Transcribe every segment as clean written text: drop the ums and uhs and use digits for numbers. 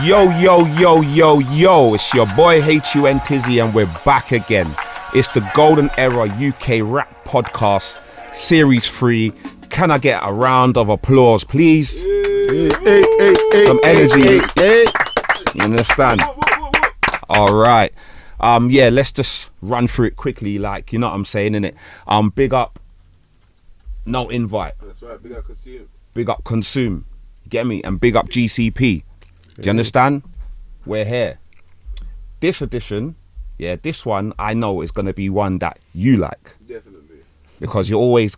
Yo, it's your boy HUN Tizzy and we're back again. It's the Golden Era UK Rap Podcast, Series 3. Can I get a round of applause, please? Some energy. You understand? Alright. Let's just run through it quickly, like, you know what I'm saying, innit? Big up, no invite. That's right, big up Consume. Big up Consume, get me? And big up GCP. Do you understand? We're here. This edition, this one I know is going to be one that you like. Definitely. Because you're always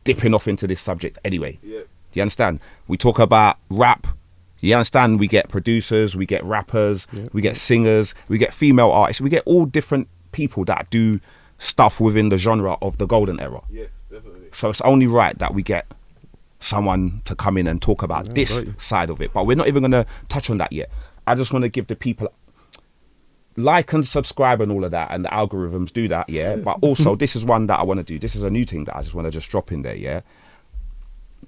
dipping off into this subject anyway. Yeah. Do you understand? We talk about rap. You understand? We get producers, we get rappers, we get singers, we get female artists, we get all different people that do stuff within the genre of the golden era. Yes, definitely. So it's only right that we get someone to come in and talk about this side of it. But we're not even going to touch on that yet. I just want to give the people like and subscribe and all of that, and the algorithms do that, But also, this is one that I want to do. This is a new thing that I just want to just drop in there,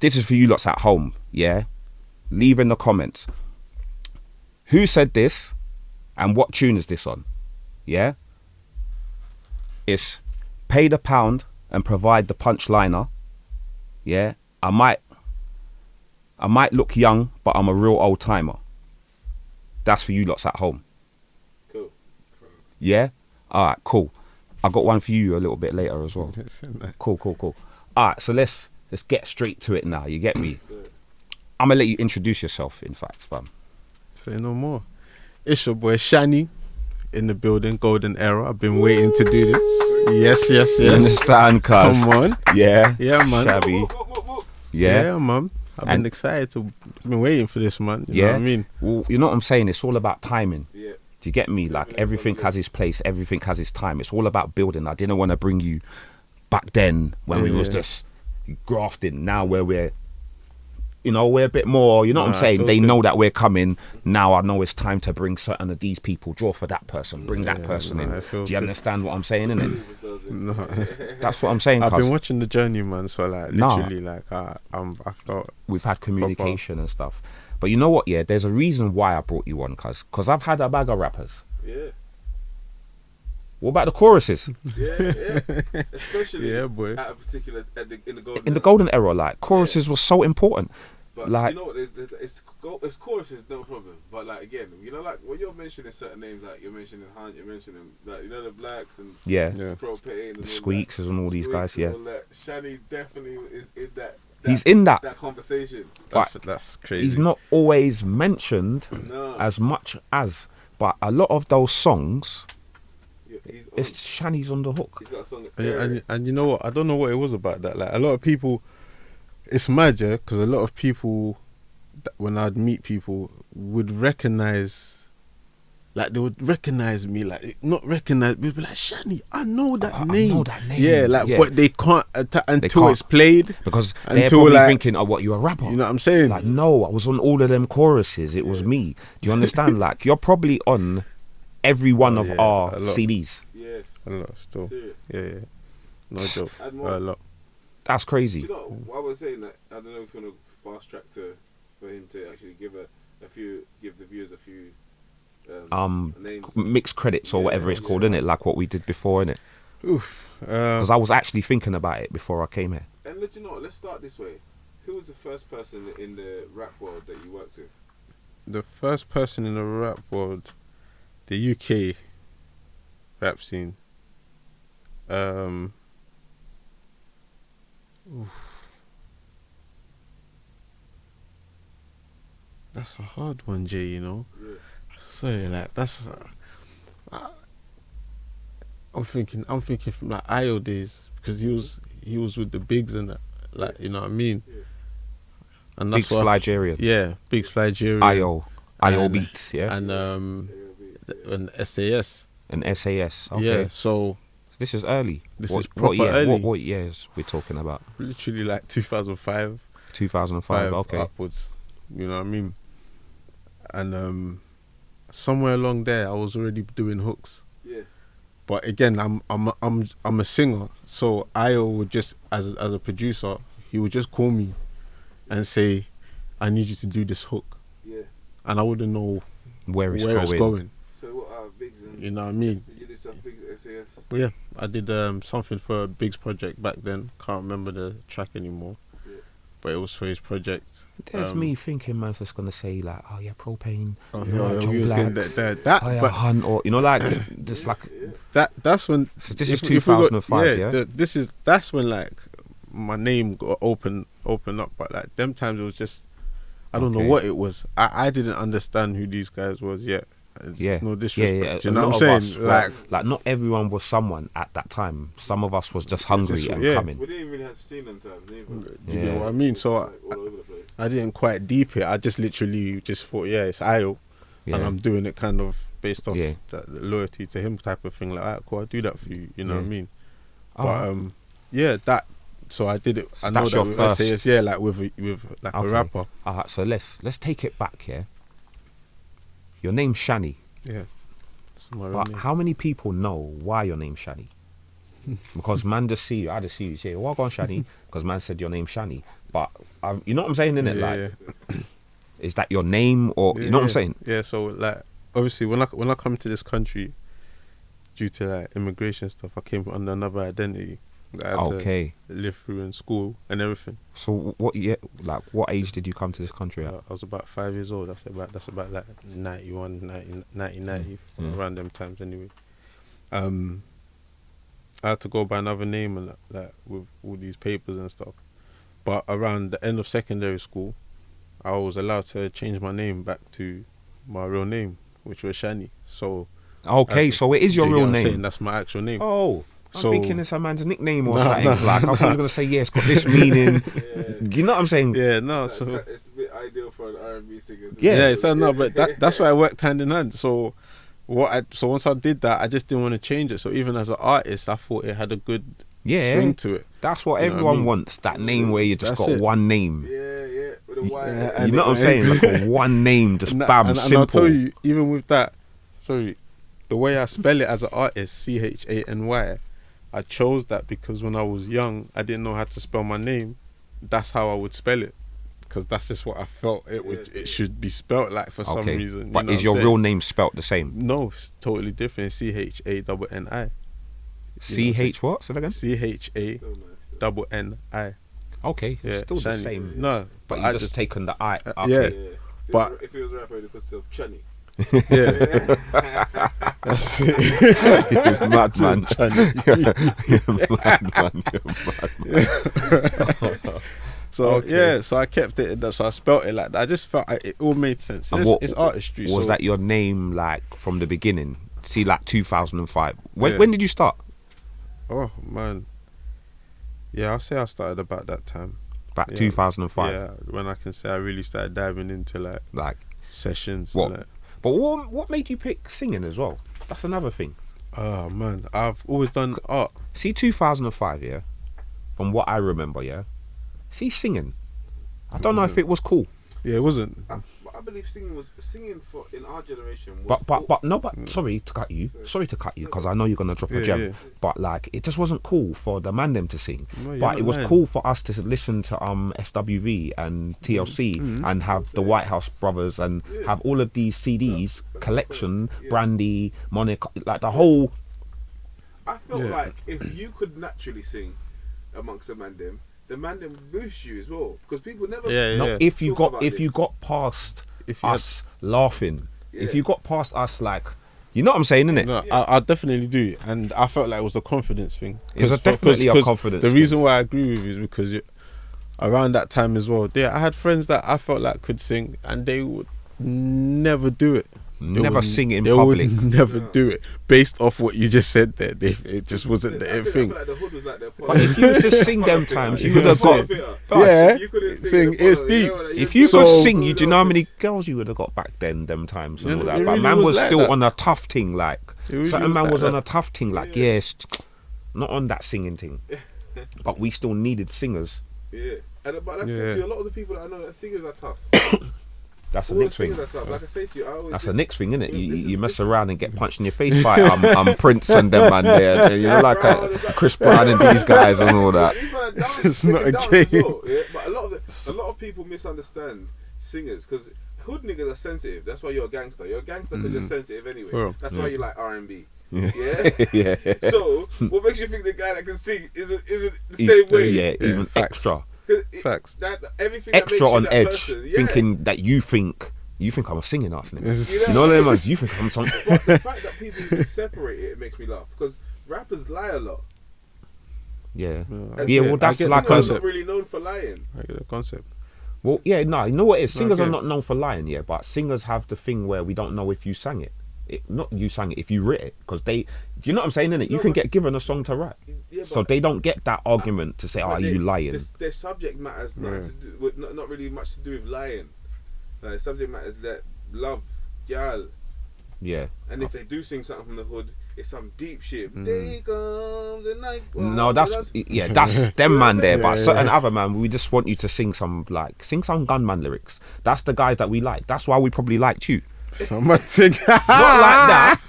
This is for you lots at home, Leave in the comments. Who said this and what tune is this on? It's pay the pound and provide the punchliner. I might look young, but I'm a real old timer. That's for you lots at home. Cool. Yeah? Alright, cool. I got one for you a little bit later as well. Cool. Alright, so let's get straight to it now. You get me? I'm gonna let you introduce yourself, in fact, fam. Say no more. It's your boy Chany in the building, Golden Era. I've been waiting to do this. Yes. You understand, cuz? Come on. Yeah, man. Shabby. Yeah, man. I've been excited to. Been waiting for this, man. You know what I mean? Well, you know what I'm saying? It's all about timing. Yeah. Do you get me? Like, everything has its place, everything has its time. It's all about building. I didn't want to bring you back then when we was just grafting. Now where we're a bit more, you know what I'm saying? They know that we're coming. Now I know it's time to bring certain of these people, draw for that person, bring that person in. Do you understand what I'm saying, innit? No. That's what I'm saying, I've been watching the journey, man, so like literally I felt we've had communication and stuff. But you know what, there's a reason why I brought you on, cause I've had a bag of rappers. Yeah. What about the choruses? Yeah. Especially boy. at a particular in the golden era, like choruses was so important. But like, you know what? It's choruses, no problem. But like again, like when you're mentioning certain names, like you're mentioning Hunt, you're mentioning like the Blacks and Propane, and the Squeaks and all these guys. Chany definitely is in that. He's in that conversation. That's crazy. He's not always mentioned as much as, but a lot of those songs. It's Chany's on the hook. He's got a song. And you know what? I don't know what it was about that. Like a lot of people, it's mad, because a lot of people, when I'd meet people, would recognize, like they would recognize me, like not recognize, they'd be like, Chany, I know that name. I know that name. But they can't until it's played, because they're probably thinking, what, you a rapper? You know what I'm saying? Like, no, I was on all of them choruses. It was me. Do you understand? Like, you're probably on every one of our CDs. Yes. A lot still. Serious. Yeah. No joke. A lot. That's crazy. Do you know what I was saying? That I don't know if you want to fast track for him to actually give the viewers a few names, mixed credits or whatever it's called, innit? Like what we did before, innit? Oof. Because I was actually thinking about it before I came here. And you know, let's start this way. Who was the first person in the rap world that you worked with? The first person in the rap world, the UK rap scene. That's a hard one, Jay. Yeah. Sorry, like that's. I'm thinking from like Ayo days, because he was with the bigs and that, like, you know what I mean. Yeah. And that's Big Flygerian. Yeah, Big Flygerian. Ayo Beats. And SAS. And SAS. Okay. Yeah. So this is early. This is proper early. What years we're talking about? Literally like 2005. 2005. Okay. Upwards. You know what I mean? And somewhere along there, I was already doing hooks. Yeah. But again, I'm a singer, so Ayo would just, as a producer, he would just call me and say, I need you to do this hook. Yeah. And I wouldn't know where it's going. going. So what Biggs and You know what I mean? did you do some Biggs SAS? But yeah, I did something for a Biggs project back then. Can't remember the track anymore. Yeah. But it was for his project. There's me thinking man's just gonna say like, oh yeah, Propane. Oh, you know, yeah, John we was getting Blacks, that, oh, yeah, but Hunt, or you know, like just like that's when. so this is if we got- 2005, yeah. That's when like my name got open up, but like them times it was just I don't know Okay. what it was. I didn't understand who these guys was yet. It's no disrespect. Yeah. Do you know A what I'm lot of saying? us like not everyone was someone at that time. Some of us was just hungry just- and yeah. coming. We didn't really have seen them times neither. Do you Yeah. know what I mean? So Like, all over the place. I didn't quite deep it. I just literally just thought, yeah, it's Ayo, Yeah. and I'm doing it kind of based off Yeah. that loyalty to him type of thing. Like, alright, cool, I'll do that for you. You know what I Yeah. mean? Oh, But yeah, that. So I did it. So I know that's that your with first- SAS, yeah, like with like Okay. a rapper. alright, so let's take it back here. Your name's Chany, Yeah. That's my real but name. how many people know why your name's Chany? Because man just see you, I just see you say, "Well, go on, Chany," because man said your name's Chany. But you know what I'm saying, innit? Yeah, Like, is that your name, or you know what I'm saying? Yeah. So like, obviously, when I come to this country, due to like immigration stuff, I came under another identity that I had Okay. to live through in school and everything. So what year, like what age did you come to this country at? I was about 5 years old. That's about like 91, 90, Mm. around them times anyway. I had to go by another name and like with all these papers and stuff. But around the end of secondary school, I was allowed to change my name back to my real name, which was Chany. So Okay, so it is your you get real what I'm saying? name. That's my actual name. Oh, I'm So- thinking it's a man's nickname or No, something. no, Like I thought you were gonna say, yeah, it's got this meaning. You know what I'm saying? Yeah, no. It's, So it's a bit ideal for an R&B singer. Yeah. so no, but that's why I worked hand in hand. So so once I did that, I just didn't want to change it. So even as an artist, I thought it had a good Yeah, swing to it. that's what You know what I everyone mean? wants. That name where you just That's got it. one name. Yeah, with a Y. Yeah, You and know what I'm saying? Like a one name, just bam, and simple. I'll tell you, even with that, sorry, the way I spell it as an artist, Chany, I chose that because when I was young, I didn't know how to spell my name. That's how I would spell it, because that's just what I felt it should be spelt like for some Okay, reason. but is your real name spelt the same? No, it's totally different. Chani. CH what? Say that again. Chani. Still nice. Okay, Yeah, it's still the Chany. same. No, But I you just taken the I. yeah. Okay. Yeah. But- if it was a rapper, it could still Chany. yeah. That's it. You madman. So Okay. yeah, so I kept it. So I spelt it like that. I just felt it all made sense. And It's artistry. Was so that your name like from the beginning? See, like 2005. Yeah. When did you start? Oh man, yeah, I'll say I started about that time. Back Yeah. 2005. Yeah, when I can say I really started diving into like Like, sessions. What? And, like, but what made you pick singing as well? That's another thing. oh man, I've always done art. See, 2005, yeah. From what I remember, yeah. See, singing. I don't know if it was cool, Yeah, it wasn't. I believe singing for in our generation was but sorry to cut you, because I know you're gonna drop a Yeah, gem. yeah. But like, it just wasn't cool for the man them to sing. No, you're But not it was lying. cool for us to listen to SWV and TLC Mm-hmm. and have the White House Brothers and have all of these CDs collection, Brandy, Monica, like the whole. I felt Yeah. like if you could naturally sing amongst the man them boost you as well, because people never. Yeah, No, yeah. if you Talk got about if you this. got past If you had- us laughing, if Yeah. you got past us like, you know what I'm saying, innit? No, I definitely do, and I felt like it was a confidence thing. It was 'Cause definitely a 'cause confidence The thing. reason why I agree with you is because around that time as well, I had friends that I felt like could sing, and they would never do it. They Never would- sing in they public. would never do it, based off what you just said there. It just wasn't I their feel thing. like the hood was like their But if you was to sing them times, you would have got. Yeah, You couldn't sing, the it's follow, deep. you know, like, If you So- could sing, you do you know how many girls you would have got back then, them times and Yeah, all it that. But really man was was like still that. on a tough thing, like It really certain was man like was on that. a tough thing, like yes, not on that singing thing. But we still needed singers. Yeah, but like I said Yeah. to you, a lot of the people that I know that singers are tough. That's a All the next thing. singers are tough. Like I say to you, I always That's just, the next thing, isn't it? You Listen, mess listen. around and get punched in your face by Prince and them man there. You know, like Chris Brown and these guys and all that. These men are It's dance- not they a can dance as game. well, yeah? But a lot of people misunderstand singers because hood niggas are sensitive. That's why you're a gangster. You're a gangster because you're sensitive anyway. Bro. That's why you like R&B. Yeah. Yeah. Yeah. So what makes you think the guy that can sing isn't the same way? Yeah, even facts. extra. Facts. That everything Extra that makes you on that edge, person, yeah. thinking that you think I'm a singing artist, nigga. It's- You know what I mean? You think I'm some. But the fact that people even separate it makes me laugh because rappers lie a lot. Yeah. And Yeah, well, I that's get the like singers a, are not really known for lying. I get the concept. well, yeah, no, you know what it is? Singers are Okay. not known for lying, yeah, but singers have the thing where we don't know if you sang it. Not you sang it, if you writ it, because do you know what I'm saying, innit? You No, can but- get given a song to write, Yeah, so they don't get that argument to say, "Oh, but are you lying?" Their subject matters nothing to do with, not really much to do with lying. Like subject matters that love, girl, Yeah. and if they do sing something from the hood, it's some deep shit. They come the night. No, that's them man there, but Yeah, certain other man, we just want you to sing some gunman lyrics. That's the guys that we like. That's why we probably liked you. Somebody. Not like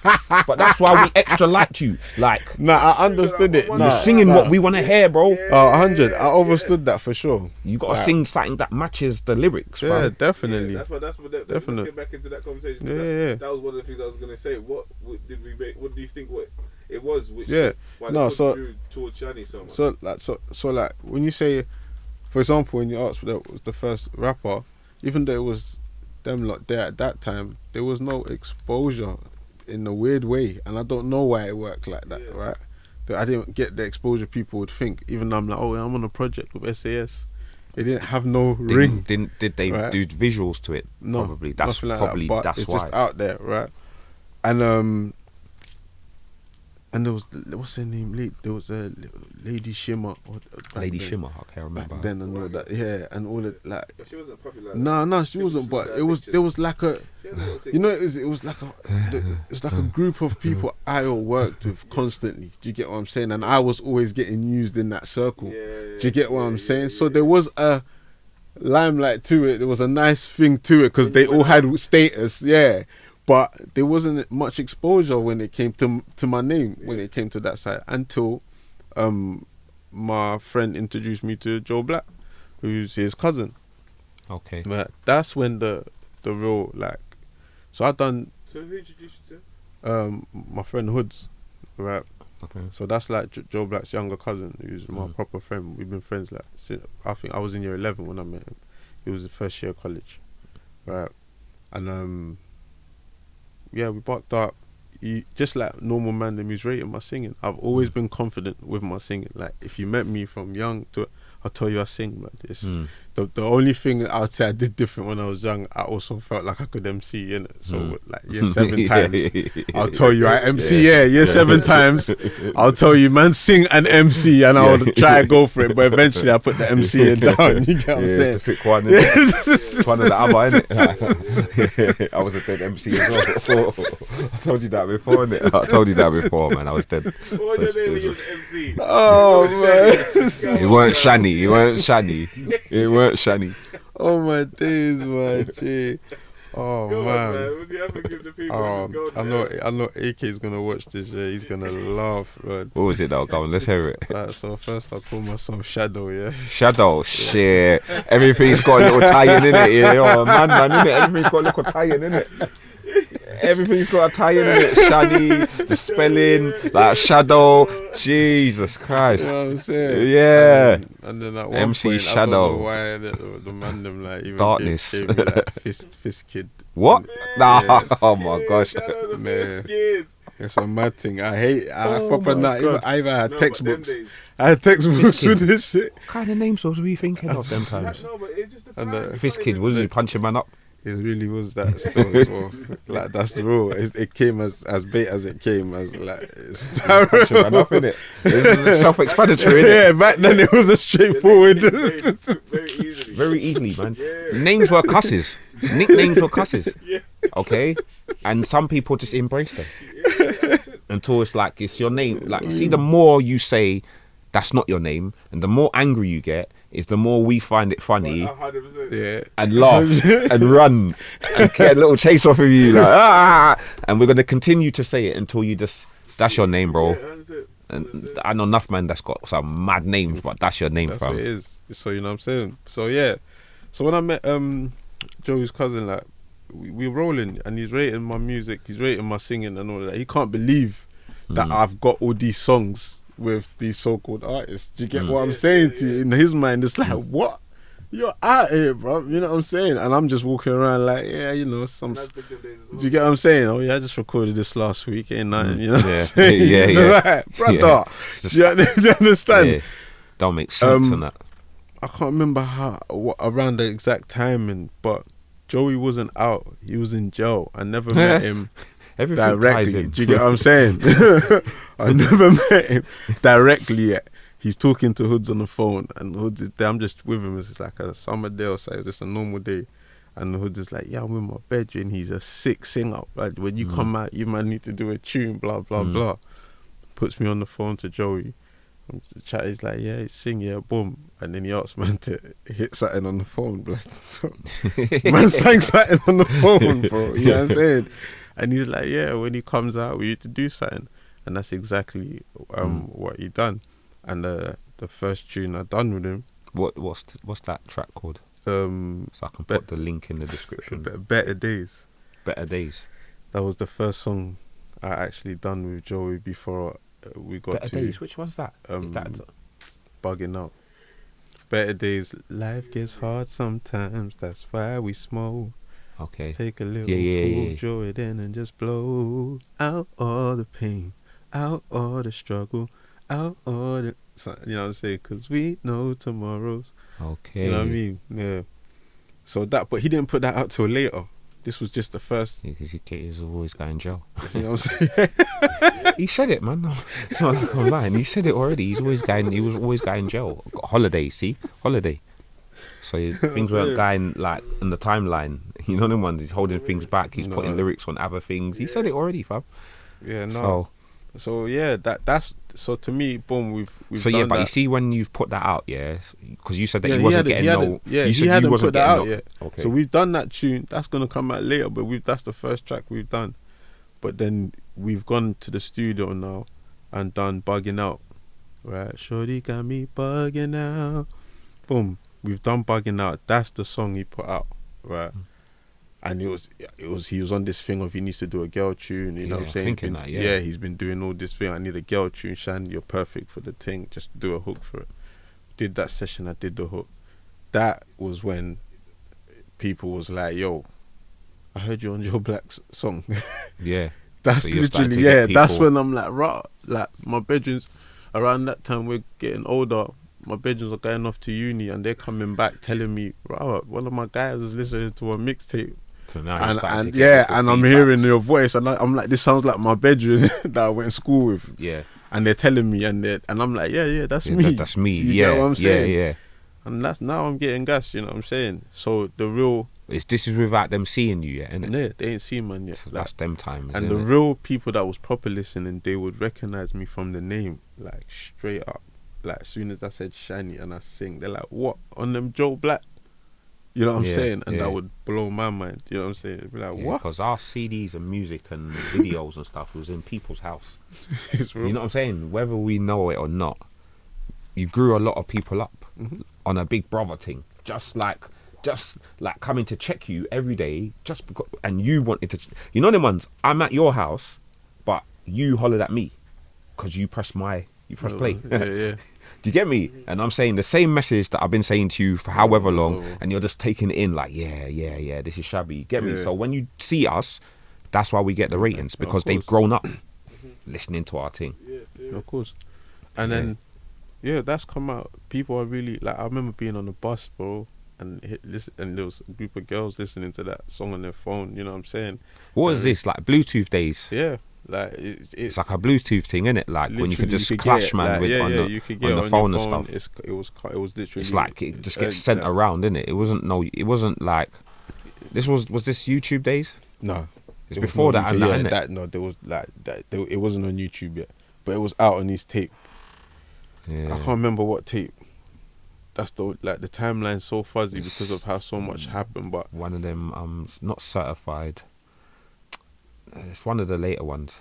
that, but that's why we extra liked you. Like Nah, I understood it. You're Nah, you're singing what we want to hear, bro. 100. I overstood that for sure. You gotta Like, sing something that matches the lyrics, Yeah, fam. definitely. That's what. Let's Definitely. get back into that conversation. Yeah, That's- yeah. That was one of the things I was gonna say. What did we make? What do you think? What it was? Which Yeah. why No, the so- hood drew towards Chany so much. So like when you say, for example, when you asked what was the first rapper, even though it was them lot there at that time, there was no exposure in a weird way, and I don't know why it worked like that, Yeah. right? That I didn't get the exposure people would think. Even though I'm like, oh, I'm on a project with SAS. It didn't have no ring. Did they Right. do visuals to it? No, Probably. That's nothing like probably that, but that's it's why. just out there, right? And there was, what's her name? There was a Lady Shimmer. Lady Shimmer, I can't remember. Back then and all that, yeah, and all it like. But she wasn't popular. No, she wasn't. But it was. There was like a, She had a little you know, it was like a, it's like a group of people I all worked with constantly. Do you get what I'm saying? And I was always getting used in that circle. Do you get what I'm saying? So there was a limelight to it. There was a nice thing to it because they all had status. Yeah. But there wasn't much exposure when it came to my name, when it came to that side, until my friend introduced me to Joe Black, who's his cousin. Okay. But that's when the real, like, so I done So who introduced you to? my friend Hoods, right? Okay. So that's like Joe Black's younger cousin, who's my proper friend. We've been friends like since, I think I was in year 11 when I met him. He was the first year of college, right? And yeah, we bucked up. He, just like normal man, them, he's rating my singing. I've always been confident with my singing. Like if you met me from young to, I'll tell you I sing, man. It's the only thing I would say I did different when I was young. I also felt like I could MC in it. So like year 7 times, I'll tell you I MC. Yeah, year 7 times, I'll tell you, man, sing and MC, and I'll try to go for it. But eventually, I put the MCing down. You get what I'm saying? To pick one, innit? One of the other, innit? I was a dead MC as well. I told you that before, innit? I told you that before, man. I was dead. What was your name when you was MC? Oh man. It weren't Chany. It weren't Chany. It weren't Chany. Oh my days, my G. Oh Go on, man. What do you have to give the people? This I know AK is gonna watch this. Yeah, he's gonna laugh, man. What was it though? Go on, let's hear it. So first I call myself Shadow. Yeah. Shadow, shit. Everything's got a little tie-in in it. Yeah, oh, man, innit? Everything's got a little tie-in in it. Everything's got a tie-in in it. Shady, the spelling, like Shadow. Jesus Christ. You know what I'm saying? Yeah. And then at one MC point, Shadow. I don't know why the man them like even Darkness. gave me like fist kid. What? Nah. Yes. Oh my gosh. Shout out to Man. Kid. It's a mad thing. I proper my not. God. I even had No, but them textbooks. days- I had textbooks Kid. with this shit. What kind of names was we thinking of them times? No, but it's just the And, time. Fist Kid, was he punching man up? It really was that still as well. Like that's the rule. It came as bait as it came. As like it's Punching man up, innit? It's self-explanatory, innit? yeah, back then it was a straightforward. very easily. Very easily, man. Yeah. Names were cusses. Nicknames were cusses. Yeah. Okay? And some people just embrace them. Until it's like, it's your name. Like, see, the more you say that's not your name, and the more angry you get, is the more we find it funny 100%. Yeah. and laugh and run and get a little chase off of you. Like, ah! And we're going to continue to say it until you just, that's your name, bro. Yeah, that's it. And I know enough man that's got some mad names, but that's your name, That's fam. what it is. So you know what I'm saying. So yeah. So when I met Joey's cousin, like we're rolling, and he's rating my music, he's rating my singing and all that. He can't believe that I've got all these songs with these so-called artists. Do you get what I'm saying to you? In his mind, it's like, what? You're out here, bro. You know what I'm saying? And I'm just walking around like, yeah, you know, some. Do you get what I'm saying? Oh yeah, I just recorded this last week. Ain't nothing. You know what I'm saying? Yeah. Right, brother. Do you understand? Yeah. Don't make sense on that. I can't remember what around the exact timing, but Joey wasn't out. He was in jail. I never met him directly. Do you get what I'm saying? I never met him directly yet. He's talking to Hoods on the phone, and Hoods is there. I'm just with him. It's like a summer day or so. It's just a normal day. And Hoods is like, yeah, I'm in my bedroom. He's a sick singer. Like, when you come out, you might need to do a tune, blah, blah, blah. Puts me on the phone to Joey. He's like, yeah, sing, yeah, boom. And then he asks man to hit something on the phone. So, man sang something on the phone, bro. You know what I'm saying? And he's like, yeah, when he comes out, we need to do something. And that's exactly what he done. And the first tune I done with him. What's that track called? So I can put the link in the description. Better Days. Better Days. That was the first song I actually done with Joey before we got Better to Days. Which one's that? Is that Bugging Out? Better Days. Life gets hard sometimes. That's why we smoke. Okay. Take a little cool joy then and just blow out all the pain, out all the struggle, out all the, you know what I'm saying? Because we know tomorrow's. Okay. You know what I mean? Yeah. So that, but he didn't put that out till later. This was just the first. Because he's always going in jail. You know what I'm saying? He said it, man. It's not like I'm lying. He said it already. He was always going in jail. Holiday, see? Holiday. So things weren't going like in the timeline. You know them ones. He's holding things back. He's putting lyrics on other things. He said it already, fam. Yeah, no. So yeah, that's so to me, boom. We've so done yeah, but that. you see when you've put that out, yeah, because you said that he wasn't getting no. Yeah, you he said hadn't wasn't put that out no, yet. Okay. So we've done that tune. That's gonna come out later, but that's the first track we've done. But then we've gone to the studio now and done Bugging Out. Right, shorty got me bugging out. Boom. We've done Bugging Out. That's the song he put out, right? And he was on this thing of he needs to do a girl tune. You know what I'm saying? He's been doing all this thing. I need a girl tune. Chany, you're perfect for the thing. Just do a hook for it. Did that session. I did the hook. That was when people was like, "Yo, I heard you on Joe Black's song." Yeah. That's so literally that's when I'm like, right. Like my bedrooms around that time we're getting older. My bedrooms are going off to uni and they're coming back telling me, right, one of my guys is listening to a mixtape. So now and I'm hearing your voice and I'm like, this sounds like my bedroom that I went to school with. Yeah. And they're telling me and I'm like, that's me. That's me. You get what I'm saying? Yeah. And now I'm getting gas, you know what I'm saying? So the real... This is without them seeing you yet, innit? Yeah, they ain't seen man yet. So that's them time. And the real people that was proper listening, they would recognize me from the name, like straight up. Like as soon as I said Chany and I sing, they're like, what? On them Joe Black? You know what I'm saying? And that would blow my mind. You know what I'm saying? It'd be like, what? Because our CDs and music and videos and stuff was in people's house. You know what I'm saying? Whether we know it or not, you grew a lot of people up on a Big Brother thing. Just like coming to check you every day, just because, and you wanted to, you know them ones. I'm at your house, but you hollered at me because you press play. Yeah. Do you get me? And I'm saying the same message that I've been saying to you for however long, and you're just taking it in like, yeah, this is shabby. You get me? So when you see us, that's why we get the ratings, because they've grown up listening to our thing. Of course. And then, that's come out. People are really like. I remember being on the bus, bro. And there was a group of girls listening to that song on their phone. You know what I'm saying? What is this, like Bluetooth days? Yeah, like it's like a Bluetooth thing, isn't it? Like when you could just clash, man, with on the phone and stuff. It was literally. It's like it just gets sent around, innit? It wasn't like this was this YouTube days? No, it's before that. And that, that no, there was like that. It wasn't on YouTube yet, but it was out on his tape. Yeah. I can't remember what tape. That's the timeline's so fuzzy because of how so much happened. But one of them, not certified. It's one of the later ones.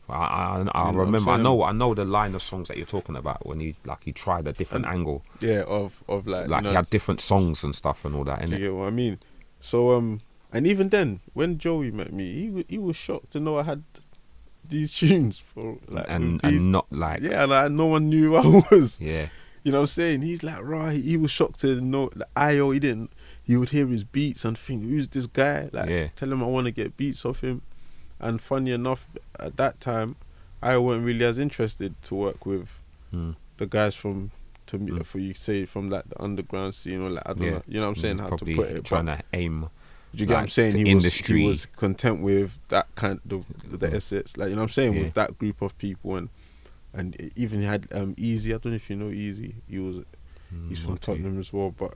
I remember. I know the line of songs that you're talking about when he tried a different angle. Yeah, of like he had different songs and stuff and all that. You get what I mean? So and And even then, when Joey met me, he was shocked to know I had these tunes for like and these, not like like no one knew who I was. Yeah. You know what I'm saying? He's like, right. He was shocked to know that Ayo. He would hear his beats and think, who's this guy? Like, tell him I want to get beats off him. And funny enough, at that time, I weren't really as interested to work with the guys from for you say from like the underground scene or like I don't know, you know what I'm saying, how to put it. Trying to aim. Do you get what I'm saying? He was content with that kind of the assets, like you know what I'm saying, with that group of people, and even he had Easy. I don't know if you know Easy. He's from Tottenham as well, but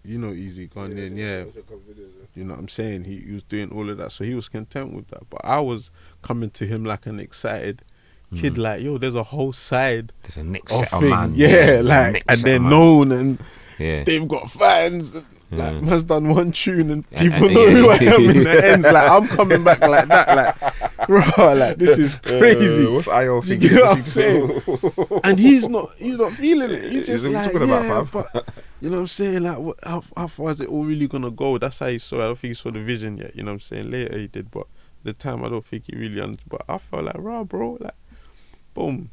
you know Easy gone in, You know what I'm saying? He was doing all of that, so he was content with that. But I was coming to him like an excited kid, like, yo, there's a whole side. There's a next set of man. Like, and they're known, and they've got fans. Like, man's done one tune, and people know who I am in the ends. Like, I'm coming back like that. Like, bro, like, this is crazy. What's Ayo thinking? You get what I'm saying? And he's not feeling it. He's just like, but you know what I'm saying? Like, how far is it all really gonna go? That's how he saw it. I don't think he saw the vision yet. You know what I'm saying? Later he did, but at the time I don't think he really understood. But I felt like, raw, bro, like, boom.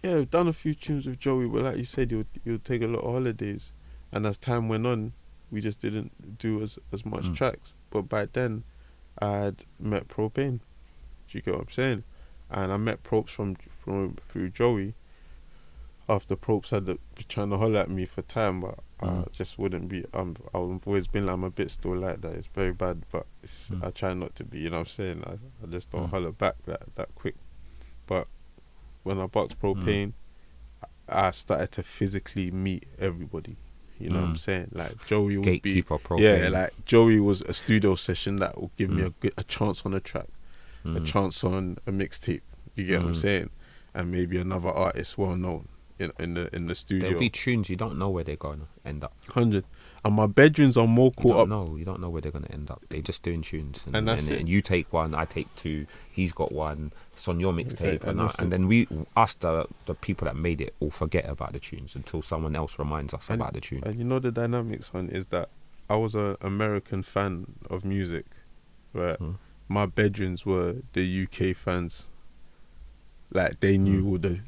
Yeah, we've done a few tunes with Joey, but like you said, he'll take a lot of holidays, and as time went on, we just didn't do as much tracks. But by then, I had met Propane. Do you get what I'm saying? And I met Propes through Joey. After Propes had trying to holler at me for time, but I just wouldn't be. I've always been like, I'm a bit still like that. It's very bad, but I try not to be. You know what I'm saying? I just don't holler back that quick. But when I boxed Propane, I started to physically meet everybody. You know what I'm saying? Like, Joey would Gatekeeper be, Propane. like Joey was a studio session that will give me a chance on a track, a chance on a mixtape. You get what I'm saying? And maybe another artist well known in the studio. There'll be tunes you don't know where they're going to end up. 100. And my bedrooms are more caught up. No, you don't know where they're going to end up. They're just doing tunes, and that's it. And you take one, I take two. He's got one. It's on your mixtape, and then us, the people that made it, all forget about the tunes until someone else reminds us about the tune. And you know the dynamics, son, is that I was an American fan of music, right? My bedrooms were the UK fans. Like, they knew all the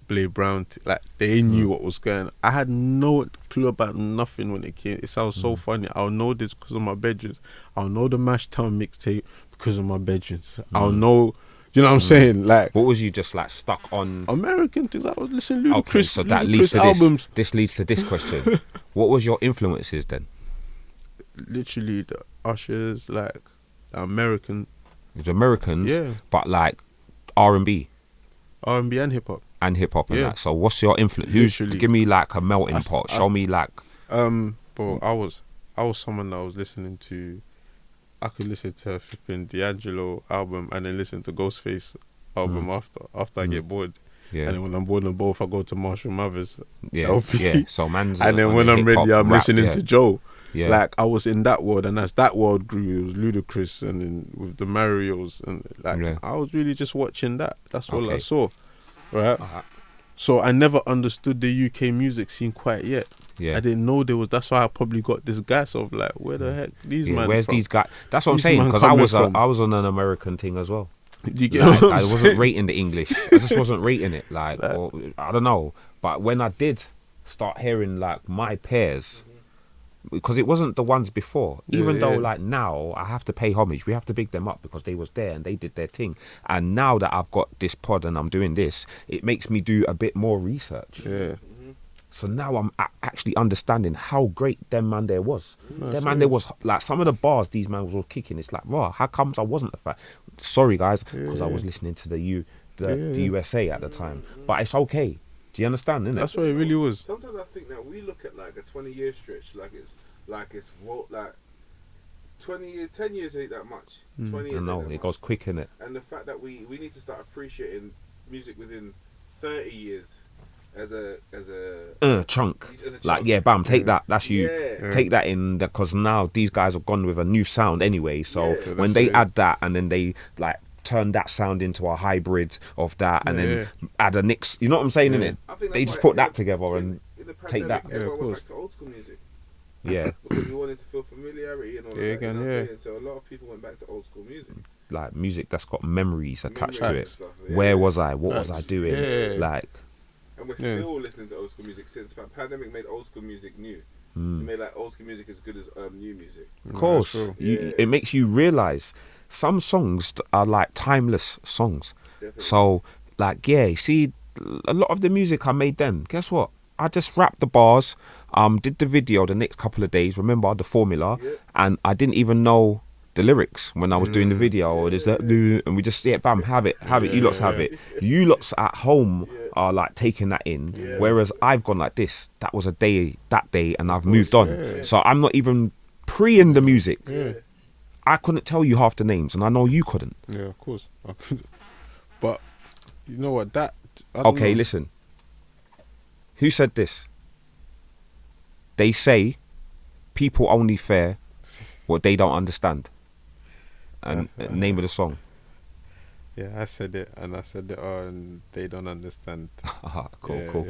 Blade Brown, like, they knew what was going on. I had no clue about nothing when it came. It sounds so funny. I'll know this because of my bedrooms. I'll know the Mash Town mixtape because of my bedrooms. I'll know, you know what I'm saying? Like, what was you just like stuck on? American things. I was listening to Ludacris, so that leads to albums. This leads to this question. What was your influences then? Literally the Ushers, like American. The Americans, but like R&B and hip hop. And that. So what's your influence? Give me like a melting pot. Show me like. Bro, I was someone that was listening to. I could listen to a flipping D'Angelo album and then listen to Ghostface album after I get bored. Yeah. And then when I'm bored on both, I go to Marshall Mathers LP. Yeah. So man's. And then when I'm ready, I'm listening to Joe. Yeah. Like, I was in that world, and as that world grew, it was Ludacris, and then with the Marios, and like I was really just watching that. That's all I saw. Right, so I never understood the UK music scene quite yet. I didn't know there was. That's why I probably got this gas of like, where the heck these men? Where's from? These guys? That's what I'm saying, because I was on an American thing as well. You get what I wasn't rating the English. I just wasn't rating it. Like, or, I don't know. But when I did start hearing like my peers, because it wasn't the ones before, even though like now I have to pay homage, we have to big them up because they was there and they did their thing. And now that I've got this pod and I'm doing this, it makes me do a bit more research. So now I'm actually understanding how great them man there was. Them man there was, like, some of the bars these man was kicking. It's like, wow, how comes I wasn't a fan? Sorry guys, because I was listening to the USA at the time. But it's okay. Do you understand, innit? That's what it really was. Sometimes I think that we look at like a 20-year stretch, like it's 20 years, 10 years ain't that much. 20 years. I know, it goes quick, innit? And the fact that we need to start appreciating music within 30 years as a chunk. Like, bam, take that. That's you. Take that in, because now these guys have gone with a new sound anyway. So when they add that and then they like turn that sound into a hybrid of that and then add a mix, you know what I'm saying, innit? They just put that together and take that. Everyone went back to old school music. Yeah. Because we wanted to feel familiarity and all of that. You know what I'm saying? So a lot of people went back to old school music. Like music that's got memories attached to it. Stuff, Where was I? What was I doing? Like. And we're still listening to old school music since the pandemic made old school music new. It made like old school music as good as new music. Of course, it makes you realize some songs are like timeless songs. Definitely. So, like, see, a lot of the music I made then, guess what? I just rapped the bars, did the video the next couple of days. Remember the formula, and I didn't even know the lyrics when I was doing the video. Or there's that, and we just bam, have it. You lots have it. You lots at home are like taking that in, whereas I've gone like this. That was that day, and I've moved on. So I'm not even pre-in the music. I couldn't tell you half the names, and I know you couldn't. Yeah, of course. I couldn't. But you know what? Okay, listen. Who said this? They say people only fear what they don't understand. And name of the song. Yeah, I said it, and I said it on They Don't Understand. Cool.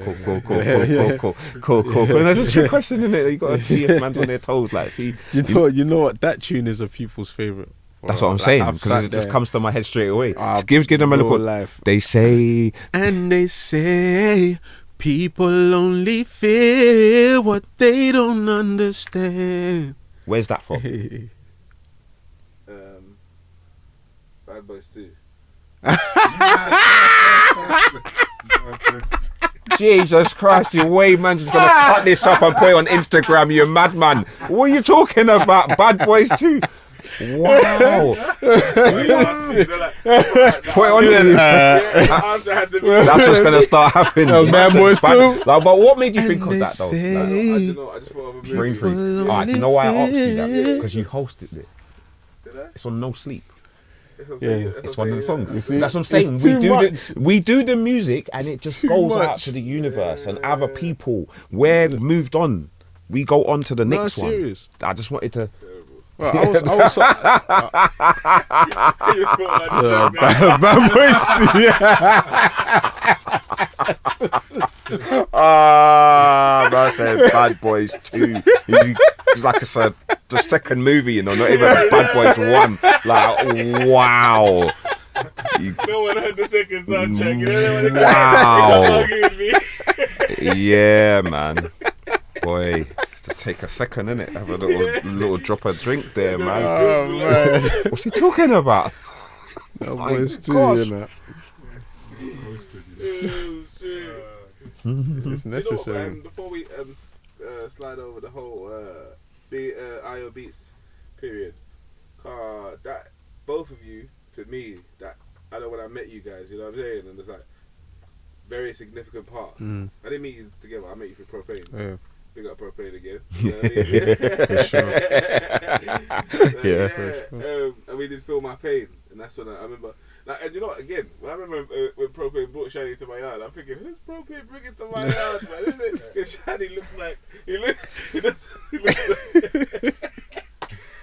That's a trick question, isn't it? You got to see if man's on their toes. Like, see, you know what? That tune is a people's favourite. That's what I'm saying, because it just comes to my head straight away. Give them a look. Life. They say, and they say, people only feel what they don't understand. Where's that from? Bad Boys 2. Jesus Christ, you way man's just gonna cut this up and put it on Instagram, you madman. What are you talking about? Bad Boys 2? Wow. Put it on that's what's gonna start happening. Bad Boys 2. But what made you think of that though? I don't know, I just thought of a movie. Brain freeze. Alright, do you know why I asked you that? Because you hosted it. Did I? It's on No Sleep. It's one of the songs. You see? That's what I'm saying. We do the music, and it just goes out to the universe and other people. We're moved on. We go on to the next one. Serious. I just wanted to. Well, I was Bad Boys 2. I said Bad Boys 2. Like I said, the second movie, you know, not even Bad Boys 1. Like, wow. No one heard the second soundtrack. Wow. Yeah, man. Boy. To take a second, innit? Have a little drop of drink there, man. Oh, man. What's he talking about? That Boys 2, you know. It's necessary. You know, before we slide over the whole Ayo Beats period, that both of you, to me, that I know when I met you guys, you know what I'm saying, and it's like very significant part. I didn't meet you together. I met you through Propane. Yeah. Big up Propane again. You know what I mean? For sure. And we did Feel My Pain, and that's when I remember. Like, and you know what, again, when I remember when Propane brought Chany to my yard, I'm thinking, who's Propane bringing to my yard, man? Isn't it? Because Chany looks like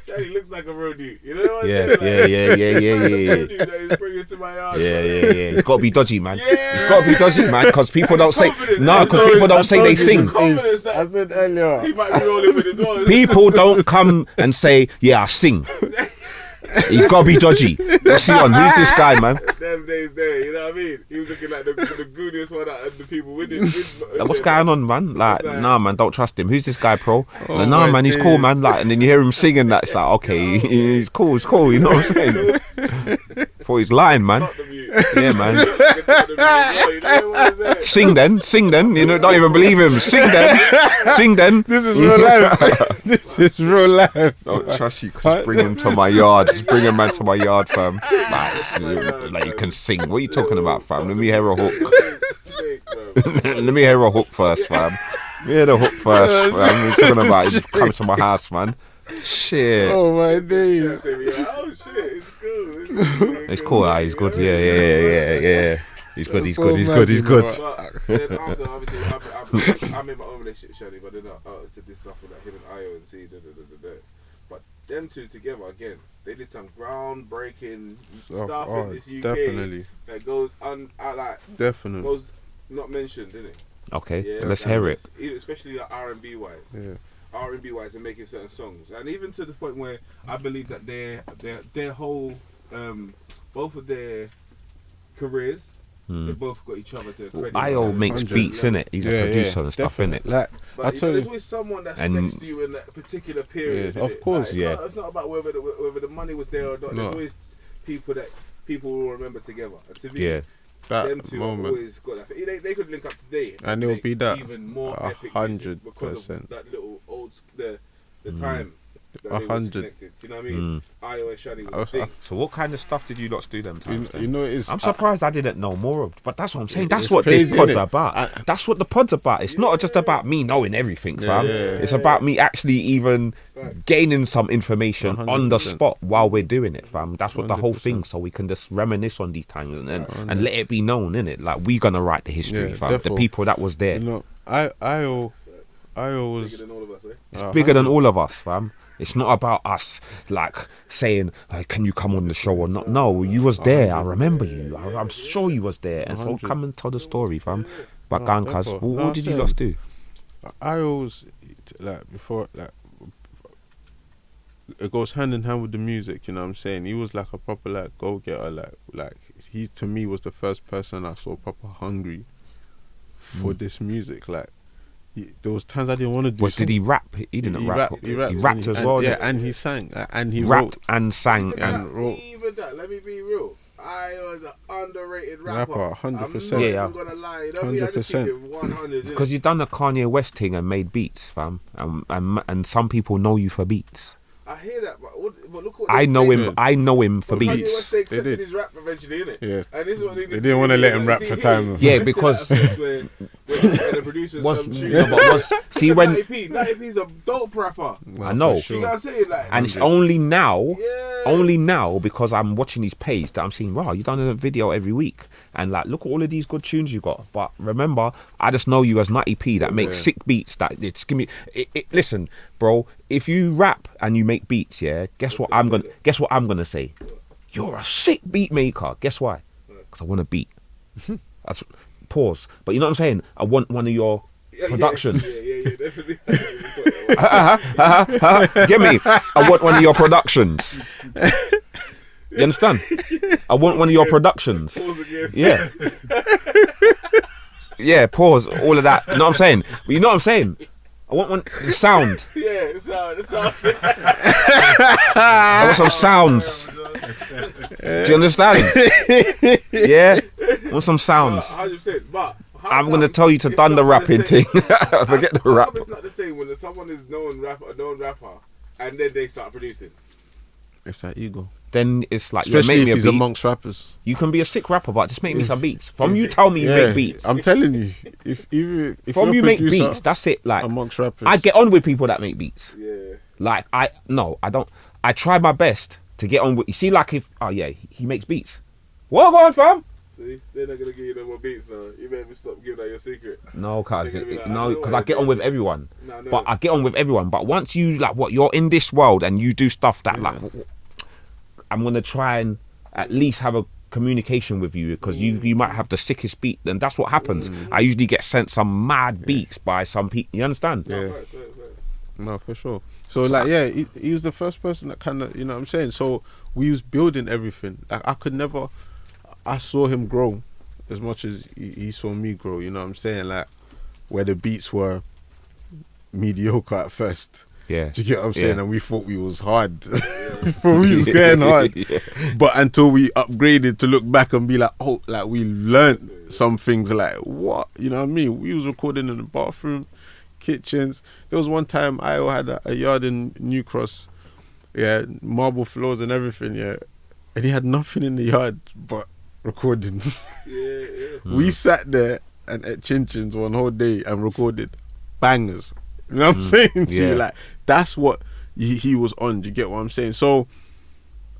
Chany looks like a roadie. You know what I'm saying? Yeah. He's bringing to my yard. Yeah. It's got to be dodgy, man. It's got to be dodgy, man, because people don't say they sing. I said earlier. He might be rolling with his own. People don't come and say, yeah, I sing. He's got to be dodgy. Let's see who's this guy, man? Them days there, you know what I mean? He was looking like the gooniest one out of the people with him. Like, what's going on, man? Like, nah, man, don't trust him. Who's this guy, pro? Like, nah, man, he's days. cool, man. Like, and then you hear him singing that. It's like, okay, he's cool. You know what I'm saying? Thought he's lying, man. Yeah, man. Sing then. You know, don't even believe him. Sing then. This is real life. This is real life. Don't trust you. Just bring him to my yard. Just bring a man to my yard, fam. Like you can sing. What are you talking about, fam? Let me hear a hook. Let me hear a hook first, fam. Let me hear the hook first, fam. What are you talking about? You just come to my house, man. Shit. Oh my days. Oh shit, it's cool. It's cool. He's good. Yeah. He's good. He's good. But then also, obviously, I'm in my own relationship, Chany, but then I said this stuff with like him and Ayo and C. But them two together again, they did some groundbreaking stuff in this UK. Definitely. That goes Definitely. goes not mentioned, didn't it? Okay, Yeah, let's hear it. Especially like R&B wise. Yeah. R&B wise and making certain songs, and even to the point where I believe that their whole both of their careers, they both got each other to credit. Ayo makes beats in it. He's a producer and stuff in it. Like, but there's always someone that's next to you in that particular period. Of course, like, it's not about whether the money was there or not. There's always people that people will remember together. And to me, them two have always got that. They could link up today, and it would be that even more epic 100% because of that little old the time. 100. Do you know what I mean? Ayo and Chany was big. So what kind of stuff did you lot do them times? You know, I'm surprised I didn't know more of, but that's what I'm saying. That's it's what crazy, this pod's innit? about. That's what the pod's about. It's not just about me knowing everything, fam. It's about me actually even gaining some information 100%. on the spot while we're doing it, fam. That's what the whole 100%. thing. So we can just reminisce on these times and let it be known, innit? Like we're gonna write the history, fam. definitely. The people that was there. You know, Ayo was Bigger than all of us, eh? It's bigger than all of us, fam. It's not about us like saying, like, "Can you come on the show or not?" No, you was there. I remember you. I'm sure you was there. And so come and tell the story, fam. But Gankas, what did you lot do? Ayo was like before, like it goes hand in hand with the music. You know what I'm saying? He was like a proper like go getter. Like he to me was the first person I saw proper hungry for this music. Like. There was times I didn't want to do. Did he rap? He didn't rap. He rapped as well. Yeah, and he sang and he rapped wrote and sang and wrote. Even that, let me be real. I was an underrated rapper. 100%. I'm not even gonna lie. You know me, I just keep it 100. because you done the Kanye West thing and made beats, fam, and some people know you for beats. I hear that, but look what I know him. I know him for Kanye beats. West, they accepted his rap eventually, innit? Yeah. And this is what they didn't want to let him rap for time. Yeah, because where the producers see when 90p's a dope rapper. I know. You know what I'm saying? Like, And it's only now because I'm watching his page that I'm seeing, wow, you done a video every week. And like, look at all of these good tunes you got. But remember, I just know you as 90p that makes sick beats. That it's give me. Listen, bro, if you rap and you make beats, guess what I'm gonna say? You're a sick beat maker. Guess why? Because I want a beat. That's pause. But you know what I'm saying? I want one of your productions. Yeah, definitely. Get me? I want one of your productions. You understand? I want one of your productions. Pause again. Yeah. Yeah, pause, all of that. You know what I'm saying? But you know what I'm saying? I want one, the sound. Yeah, the sound. I want some sounds. Do you understand? Yeah? I want some sounds. 100%. But I'm going to tell you to done the rapping thing. Forget the rap. It's not the same when someone is a known rapper, and then they start producing. It's that ego. Then it's like, Especially make me if a he's beat. amongst rappers. You can be a sick rapper, but just make me some beats. From you tell me you make beats. I'm telling you, if From you're you a make producer beats, that's it. Like, amongst rappers, I get on with people that make beats. Yeah. Like, I don't. I try my best to get on with. You see, like if he makes beats. What on, fam? See, they're not gonna give you no more beats now. You better stop giving out your secret. No, cause They're gonna be like, no, because I get on with everyone. No. But I get on with everyone. But once you you're in this world and you do stuff that I'm gonna try and at least have a communication with you because you might have the sickest beat, and that's what happens. I usually get sent some mad beats by some people. You understand? Yeah. Right. No, for sure. So like, he was the first person that kind of, you know what I'm saying? So we was building everything. Like I saw him grow as much as he saw me grow, you know what I'm saying? Like, where the beats were mediocre at first. Yeah. Do you get what I'm saying? And we thought we was hard. We was going hard. But until we upgraded to look back and be like, oh, like we learned some things, like what? You know what I mean? We was recording in the bathroom, kitchens. There was one time Ayo had a yard in New Cross, marble floors and everything, and he had nothing in the yard but recording. We sat there and ate chin-chins one whole day and recorded bangers. You know what I'm saying to you? Like, that's what he was on. Do you get what I'm saying? So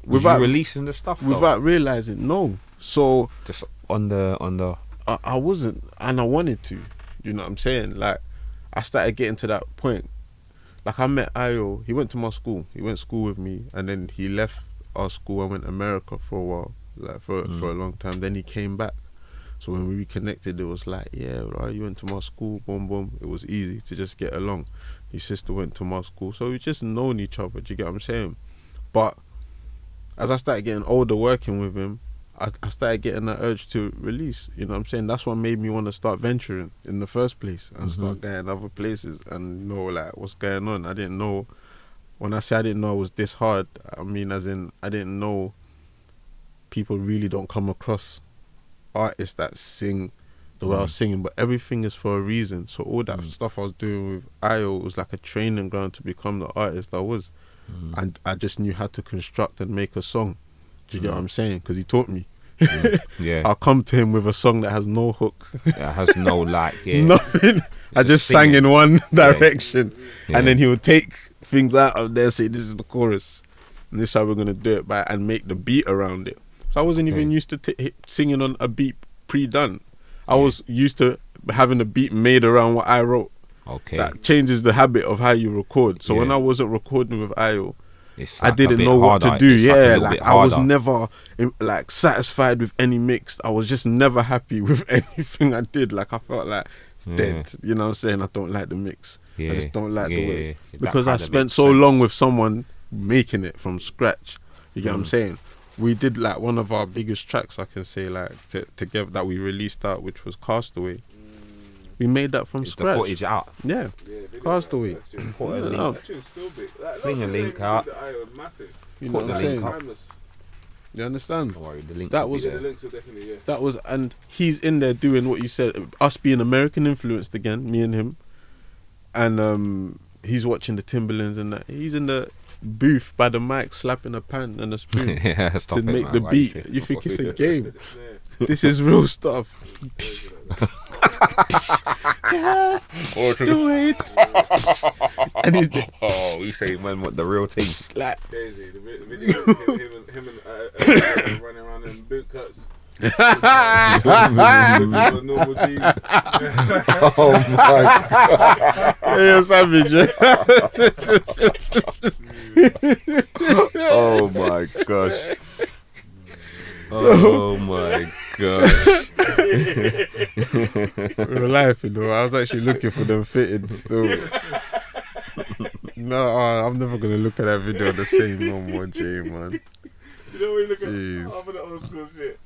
without releasing the stuff without realizing, no. So just on the I wasn't, and I wanted to. You know what I'm saying? Like, I started getting to that point. Like, I met Ayo. He went to my school. He went to school with me, and then he left our school and went to America for a while, like for a long time. Then he came back. So when we reconnected, it was like, yeah, right, you went to my school, boom, boom. It was easy to just get along. His sister went to my school, so we just known each other. Do you get what I'm saying? But as I started getting older, working with him, I started getting that urge to release. You know what I'm saying? That's what made me want to start venturing in the first place and start going other places and know like what's going on. I didn't know. When I say I didn't know it was this hard, I mean as in I didn't know people really don't come across artists that sing the way I was singing, but everything is for a reason. So all that stuff I was doing with Ayo was like a training ground to become the artist I was. And I just knew how to construct and make a song. Do you get what I'm saying? Because he taught me. Yeah. I'll come to him with a song that has no hook. Yeah, has no like, nothing. I just sang in one direction. And then he would take things out of there and say, this is the chorus. And this is how we're going to do it and make the beat around it. So I wasn't even used to singing on a beat pre-done. I was used to having a beat made around what I wrote. Okay. That changes the habit of how you record. So when I wasn't recording with Ayo, it's I like didn't know what to do. Like I was never like satisfied with any mix. I was just never happy with anything I did. Like I felt like it's dead. You know what I'm saying? I don't like the mix. I just don't like the way. Because I spent so long with someone making it from scratch. You get what I'm saying? We did like one of our biggest tracks, I can say, like together that we released out, which was Castaway. We made that from scratch. The footage out. Yeah, Castaway. Put a link. Fling a link out. You know what I'm saying? You understand? Don't worry, the link. That was the links will definitely, yeah. That was, and he's in there doing what you said. Us being American influenced again, me and him, and he's watching the Timberlands and that. He's in the booth by the mic, slapping a pan and a spoon to make the beat. You think it's a game? This is real stuff. Just do it. And he's you say man what the real thing. Like crazy. The video him and running around in boot cuts. Normal jeans. Oh my god. you're savage. Oh my gosh. Oh my gosh. Real life, you know. I was actually looking for them fitted still. No, I'm never gonna look at that video the same no more, Jay, man. You know when you look at half of the old school shit,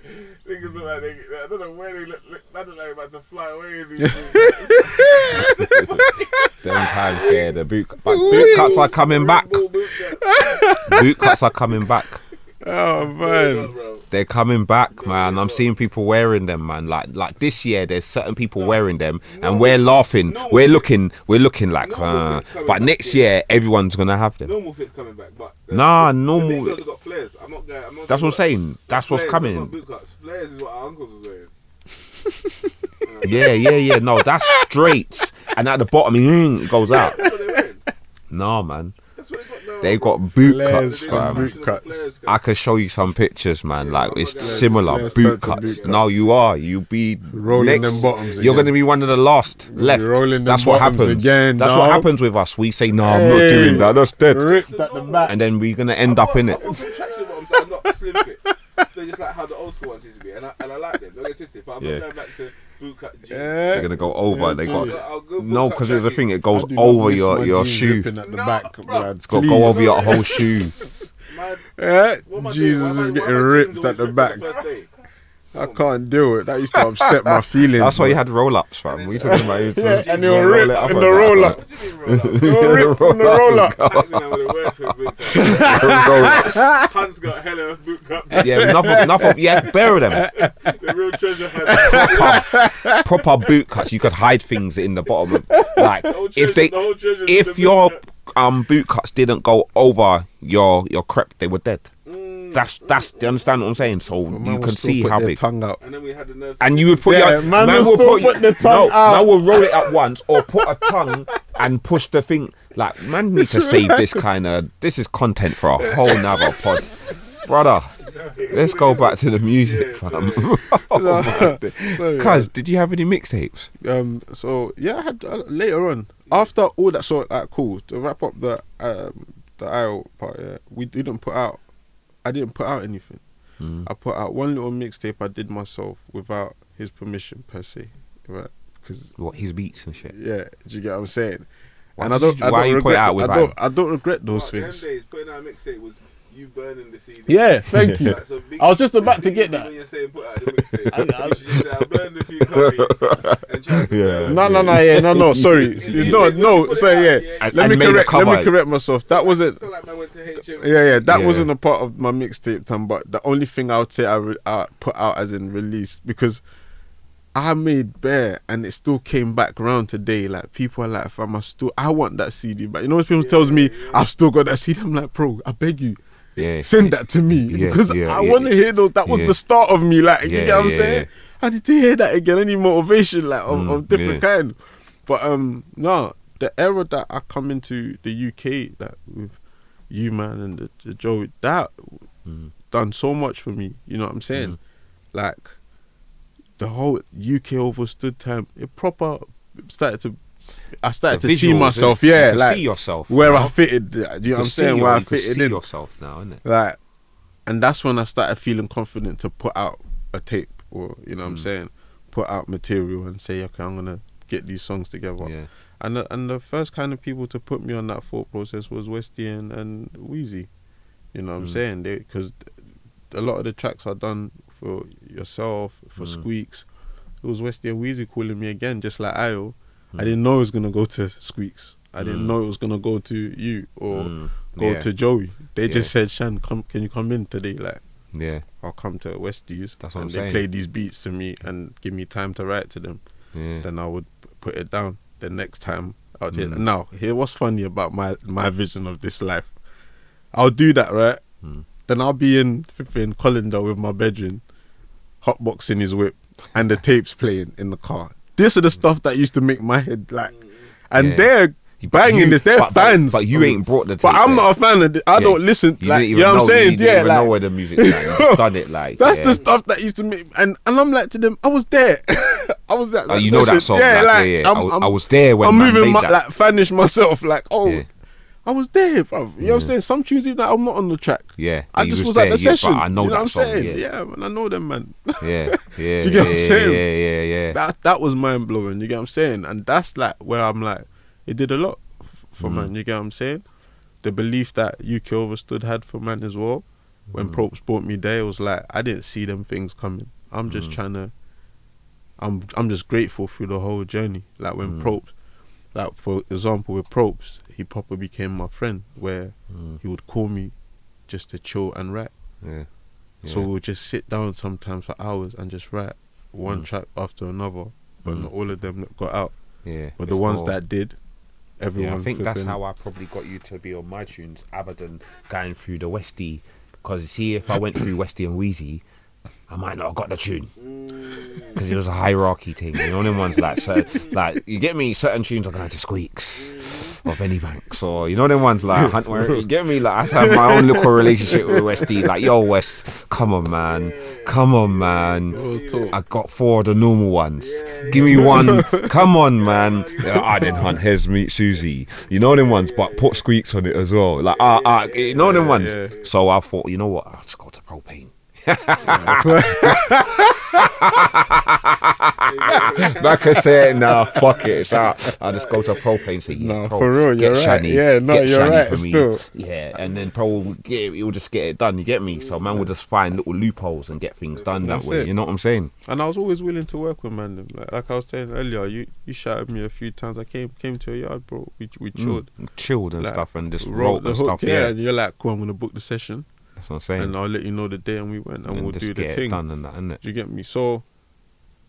niggas look like I don't know where they look like about to fly away. Them times there, the boot cuts are coming back. Boot cuts are coming back. Oh man, they're coming back, man. I'm seeing people wearing them, man. Like this year, there's certain people wearing them, and we're laughing. We're looking like, but next year, everyone's gonna have them. Normal fit's coming back, but normal. The got flares. I'm not that's what I'm saying. That's what's coming. Boot cuts. Flares is what our uncles was wearing. Yeah. No, that's straight, and at the bottom, it goes out. That's what they're wearing. No, man. That's what they got now. They got boot flares, cuts, fam. boot cuts. I can show you some pictures, man. Like it's similar flares boot turned to cuts. boot cuts. No, you are. You be rolling next. them bottoms. You're again. gonna be one of the last left. rolling them That's what bottoms happens. again, That's dog. what happens with us. We say, no, I'm not doing that. That's dead. Ripped at the back. And then we're gonna end up in it. I've got some tracks in bottoms that are not slim fit. They're just like how the old school ones used to be, and I like them. Don't get twisted, but I'm not going back to boot cut jeans. They're gonna go over. They got I'll go no, boot cut because there's a thing. It goes I do not over miss my your jeans shoe. ripping at the back, bruv. It's got to go over your whole shoe. Man, what am I doing? Jesus Why is am I getting jeans ripped always at the ripped back. on the first day? I can't do it. That used to upset my feelings. That's why you man. had roll-ups, fam. We talking about you. And they were ripped in the roll-up. What do you mean roll up? They were ripped in the roll-up. Ask me now what it works with boot cut. Hunt's got hella boot cut. Yeah, enough of bury them. The real treasure hunt. Proper boot cuts. You could hide things in the bottom of, like The whole if treasure- the whole treasure's in the if boot your cuts. boot cuts didn't go over your crepe, they were dead. That's do you understand what I'm saying? So Man you will can still see put how their big. tongue out. And then we had the nerve. And you would put Yeah, your man will will still put the tongue out. Man will roll it up once or put a tongue and push the thing. Like man need to save this kind of. This is content for a whole nother pod, brother. Let's go back to the music, fam. So, Cuz, did you have any mixtapes? So yeah, I had later on after all that. So cool. To wrap up the IO part, yeah, we didn't put out. I didn't put out anything. I put out one little mixtape I did myself without his permission per se, right? Because What, his beats and shit? yeah, do you get what I'm saying? Why And did why you put it out without? I don't regret those Them things. days, putting out a mixtape was you burning the CD. Yeah, thank you. Like, so big, I was just about to get easy that. When you're saying put out the mixtape, you should just say I burned a few copies and try to sell them. No, sorry, sorry, yeah. Let me correct myself. That wasn't. It's not like man went to HM. Yeah, that wasn't a part of my mixtape time. But the only thing I would say I put out as in release, because I made bare and it still came back around today. Like people are like, fam, I want that CD. But you know when people tells me I've still got that CD, I'm like, bro, I beg you. Yeah. Send that to me because I want to hear those. That was the start of me. Like, you get what I'm saying? I need to hear that again. Any motivation, like of different kind. But no, the era that I come into the UK, like with you, man, and the Joey, that done so much for me. You know what I'm saying? Like the whole UK Overstood time, it proper started to. I started to see myself, you like see yourself where now. I fitted. Do you know what I'm saying? Where I fitted see in. yourself now, isn't it? Like, and that's when I started feeling confident to put out a tape, or you know what I'm saying, put out material and say, okay, I'm gonna get these songs together. Yeah. And the first kind of people to put me on that thought process was Westy and Weezy. You know what I'm saying? Because a lot of the tracks are done for yourself, for Squeaks. It was Westy and Weezy calling me again, just like Ayo. I didn't know it was gonna go to Squeaks. I didn't know it was gonna go to you or go to Joey. They just said, Shan, can you come in today? Like, I'll come to Westies. That's what and I'm they saying. play these beats to me and give me time to write to them. Yeah. Then I would put it down. The next time I'll do it. Now, here what's funny about my vision of this life. I'll do that, right? Then I'll be in flipping Colander with my bedroom, hotboxing his whip, and the tapes playing in the car. This is the stuff that used to make my head like, and they're banging this. They're fans, but you ain't brought the tape. But I'm not a fan of it. I don't listen. Like, you know what I'm saying? You didn't even know where the music's like. You just done it like. That's the stuff that used to make, and I'm like to them, I was there. I was there. You know that song? Yeah, I was there when I'm man moving made my, that. like fanish myself. Like, I was there, bro. You know what I'm saying? Some tunes even that I'm not on the track. Yeah, I you just was there, at the session. but I know you know that what I'm song, saying? Yeah, man, I know them, man. Yeah. Do you get what I'm saying? Yeah. That was mind blowing. You get what I'm saying? And that's like where I'm like, it did a lot for man. You get what I'm saying? The belief that UK Overstood had for man as well. When Propes brought me there, it was like I didn't see them things coming. I'm just trying to. I'm just grateful through the whole journey. Like when Propes, like for example with Propes, he proper became my friend. Where he would call me just to chill and write. Yeah. So we'll just sit down sometimes for hours and just write one track after another. But not all of them that got out. Yeah. But the ones that did, everyone. I think that's flipping- how I probably got you to be on my tunes, other than going through the Westy. Because see, if I went through Westy and Weezy, I might not have got the tune. Because it was a hierarchy thing. You know, them ones like, so, like, you get me, certain tunes are going to Squeaks or Benny Banks, or you know, them ones like Hunt, where you get me, like, I have my own little relationship with Westy. Like, yo, West, come on, man. I got 4 of the normal ones. Give me one. Come on, man. I didn't Hunt. Here's Meet Susie. You know them ones, but put Squeaks on it as well. Like, you know them ones. So I thought, you know what? I'll just go to Propane. Like I said, nah, fuck it, it's out. I'll just go to Propane and say, No, for real, you're right. Chany, Yeah, no, get you're Chany right, for me. still. Yeah, and then Pro will he'll just get it done, you get me? So man will just find little loopholes and get things done That's that way, it. you know what I'm saying? And I was always willing to work with man. Like I was saying earlier, you shouted me a few times. I came to your yard, bro. We chilled. Chilled and Like, stuff and just wrote wrote and stuff, yeah. And you're like, cool, I'm gonna book the session. That's what I'm saying. And I'll let you know the day, and we went, and we'll just do the get thing. it done and that, innit? Do you get me? So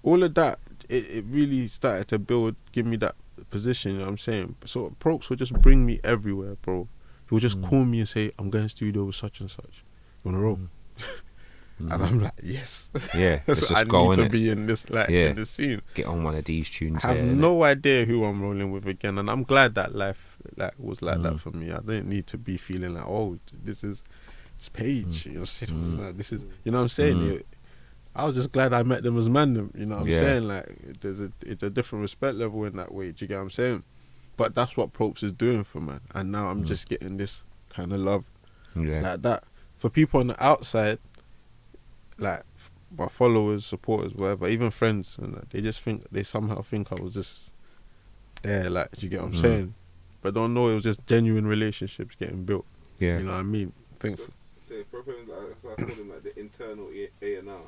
all of that, it really started to give me that position. You know what I'm saying? So Propes would just bring me everywhere, bro. He would just call me and say, I'm going to studio with such and such. You wanna roll? And I'm like, yes. Yeah, let's So just I go need in to be in this, like, in this scene. Get on one of these tunes. I have there, innit? no idea who I'm rolling with again, and I'm glad that life was like that for me. I didn't need to be feeling like, oh, this is Page. You know, this is, you know what I'm saying? I was just glad I met them as man. You know what I'm saying? Like, it's a different respect level in that way. Do you get what I'm saying? But that's what Propes is doing for man. And now I'm just getting this kind of love like that. For people on the outside, like my followers, supporters, whatever, even friends, and they somehow think I was just there. Like, do you get what I'm saying? But don't know it was just genuine relationships getting built. Yeah. You know what I mean? So Propane, so I call him like the internal A&R.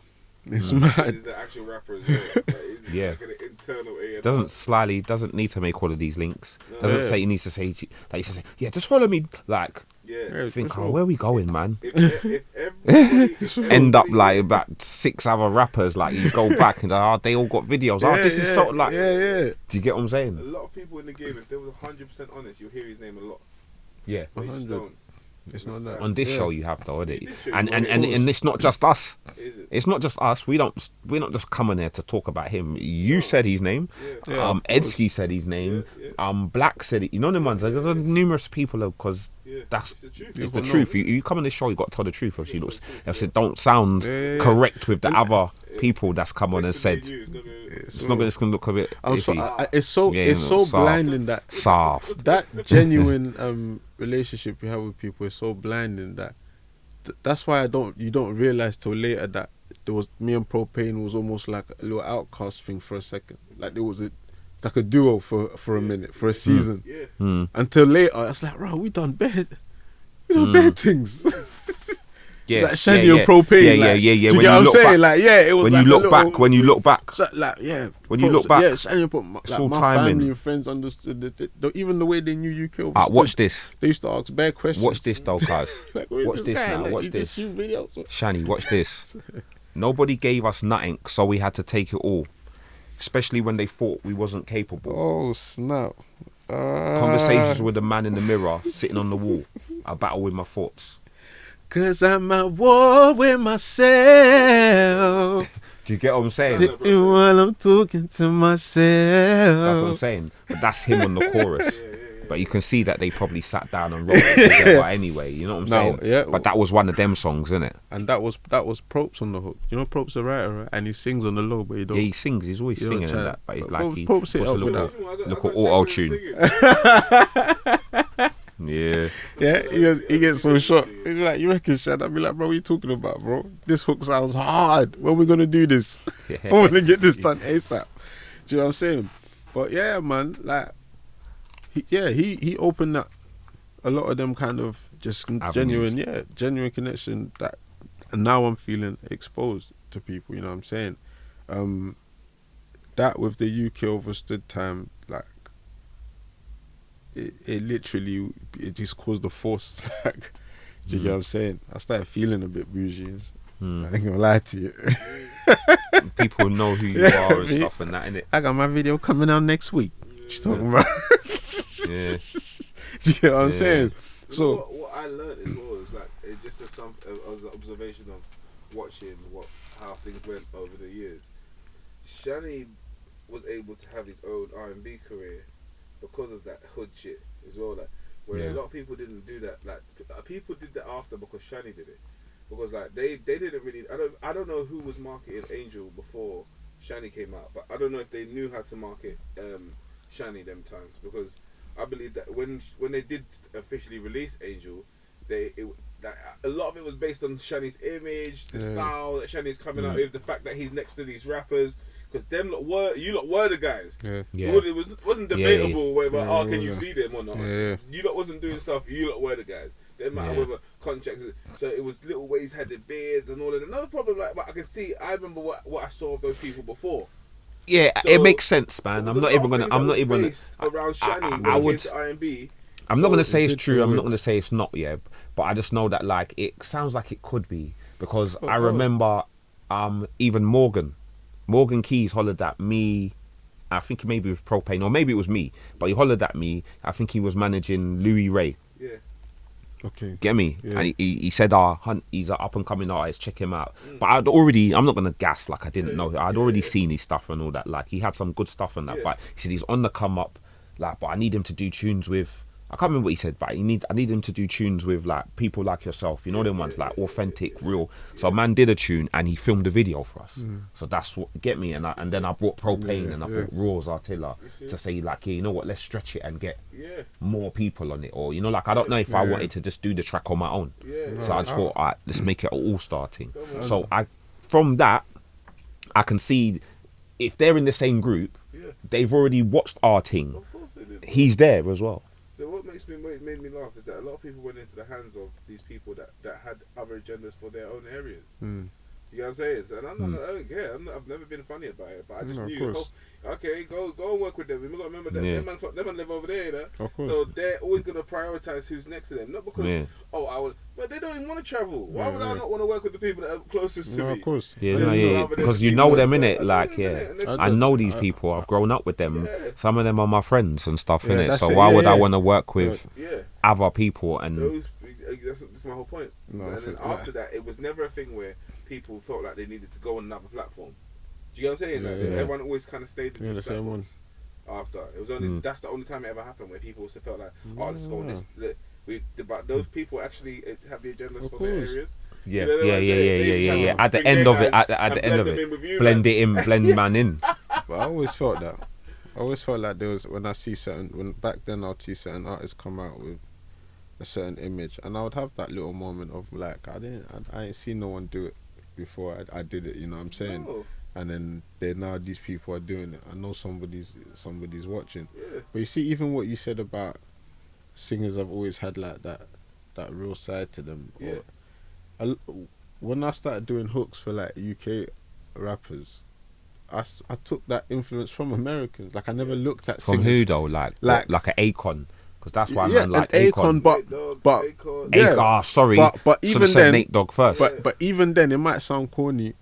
It's mad. He's the actual rapper as well. Like, he's Yeah. like an internal A&R. Doesn't need to make all of these links. Doesn't say he needs to say like he used to say, yeah, just follow me. Like, think, where are we going, man? If everybody End up like about 6 other rappers. Like, you go back and they all got videos. This is so like. Yeah. Do you get what I'm a saying? lot of people in the game, if they was 100% honest, you'll hear his name a lot. Yeah. They just 100. don't. It's not that. On this show you have though, isn't it? This show, And it's not just us. Is it? It's not just us. We're not just coming there to talk about him. You said his name. Yeah. Edsky said his name. Black said it. You know the ones. There's numerous people because that's It's the truth. it's the truth. You come on this show, you got to tell the truth. Obviously, I said don't sound correct with the other people that's come on and said. It's not going to look a bit. It's so blinding that soft. That genuine relationship you have with people is so blinding that that's why you don't realize till later that there was me and Propane was almost like a little outcast thing for a second. Like there was like a duo for a minute, for a season. Until later, it's like, bro, we done bad things. Yeah, like Chany and Propane. Yeah. Do you When get what I'm saying? back, Like, yeah, it was when like you look back, so, like, yeah. When you look back, Chany and Propane, it's like, all my timing. family and friends understood even the way they knew UK. Overstood, watch this. They used to ask bare questions. Watch this though, guys. Like, watch this guy? now. Like, Watch he this. just shoot videos. Shani, watch this. Nobody gave us nothing, so we had to take it all. Especially when they thought we wasn't capable. Oh snap! Conversations with the man in the mirror, sitting on the wall. A battle with my thoughts. 'Cause I'm at war with myself. Do you get what I'm saying? Sitting while I'm talking to myself. That's what I'm saying. But that's him on the chorus. But you can see that they probably sat down and wrote it together anyway. You know what I'm saying? Yeah. But that was one of them songs, isn't it? And that was Propes on the hook. You know, Propes a writer, right? And he sings on the low, but he don't. Yeah, he sings. He's always singing and that. But it's like he Propes puts it a up with that. look at auto tune. Yeah. Yeah, he gets so shocked. He's like, you reckon, Shad? I'd be like, bro, what are you talking about, bro? This hook sounds hard. When are we gonna do this? I want to get this done ASAP. Do you know what I'm saying? But yeah, man, like, he opened up a lot of them kind of just Avenues. genuine connection that, and now I'm feeling exposed to people. You know what I'm saying? That with the UK Overstood time, like. It literally just caused the force. Like, do you get what I'm saying? I started feeling a bit bougie. I ain't gonna lie to you. People know who you are and stuff and that, innit? I got my video coming out next week. What you talking about? Yeah. Do you get what I'm saying? So what I learned as well is like it's just as an observation of watching how things went over the years. Chany was able to have his own R&B career because of that hood shit as well, like where a lot of people didn't do that. Like people did that after because Chany did it, because like they didn't really. I don't know who was marketing Angel before Chany came out, but I don't know if they knew how to market Chany them times, because I believe that when they did officially release Angel, a lot of it was based on Chany's image, the style that Chany's coming out with, the fact that he's next to these rappers. Because you lot were the guys. Yeah. It wasn't debatable whether can you see them or not. Yeah. You lot wasn't doing stuff. You lot were the guys. Didn't matter whether contracts. So it was little ways had the beards and all of that. Another problem, like, but I can see. I remember what I saw of those people before. Yeah, So, it makes sense, man. there I'm was not a even lot gonna. of I'm things not that even. were based around Chany when it came to R&B. I'm not gonna say it's true. I'm not gonna say it's not. Yeah, but I just know that like it sounds like it could be, because I remember even Morgan Keys hollered at me. I think maybe it was Propane, or maybe it was me, but he hollered at me. I think he was managing Louis Ray. Yeah. okay. Get me? Yeah. And he said, Hunt, he's an up and coming artist, check him out. But I'm not gonna gas like I didn't know. I'd already seen his stuff and all that. Like he had some good stuff and that. But he said he's on the come up. Like, but I need him to do tunes with. I can't remember what he said, but I need him to do tunes with like people like yourself, you know, them ones like authentic, real. So man did a tune and he filmed a video for us. So that's what get me. And then I brought Propane and I brought Raw's Artilla to say like, yeah, you know what, let's stretch it and get more people on it. Or, you know, like I don't know if I wanted to just do the track on my own. So I just thought, all right, let's make it an all-star thing. So from that, I can see if they're in the same group, they've already watched our thing. Of course they did. He's there as well. What made me laugh is that a lot of people went into the hands of these people that had other agendas for their own areas. You know what I'm saying? So, and I don't care. I've never been funny about it, but I just knew. Okay, go and work with them. We got to remember that them man live over there, you know? Of course. So they're always gonna prioritize who's next to them, not because but they don't even want to travel. Why would I not want to work with the people that are closest to me? Of course. Because you know them, innit? Like, I know these people. I've grown up with them. Some of them are my friends and stuff, innit? So why would I want to work with other people? And that's my whole point. And then after that, it was never a thing where people felt like they needed to go on another platform. Do you know what I'm saying? Everyone always kind of stayed with these platforms. After it was only that's the only time it ever happened where people also felt like, let's go on this. But those people actually have the agendas for their areas. Yeah. At the end of it, blend it in, blend man in. But I always felt that. I always felt like there was when back then I'd see certain artists come out with a certain image, and I would have that little moment of like I ain't seen no one do it before I did it. You know what I'm saying? No. And then now these people are doing it. I know somebody's watching. But you see, even what you said about singers have always had like that real side to them. When I started doing hooks for like UK rappers, I took that influence from Americans. Like I never looked at from singers. who though, like an Akon, because that's why man like Akon. But sorry, but even then, Nate Dogg first. But even then, it might sound corny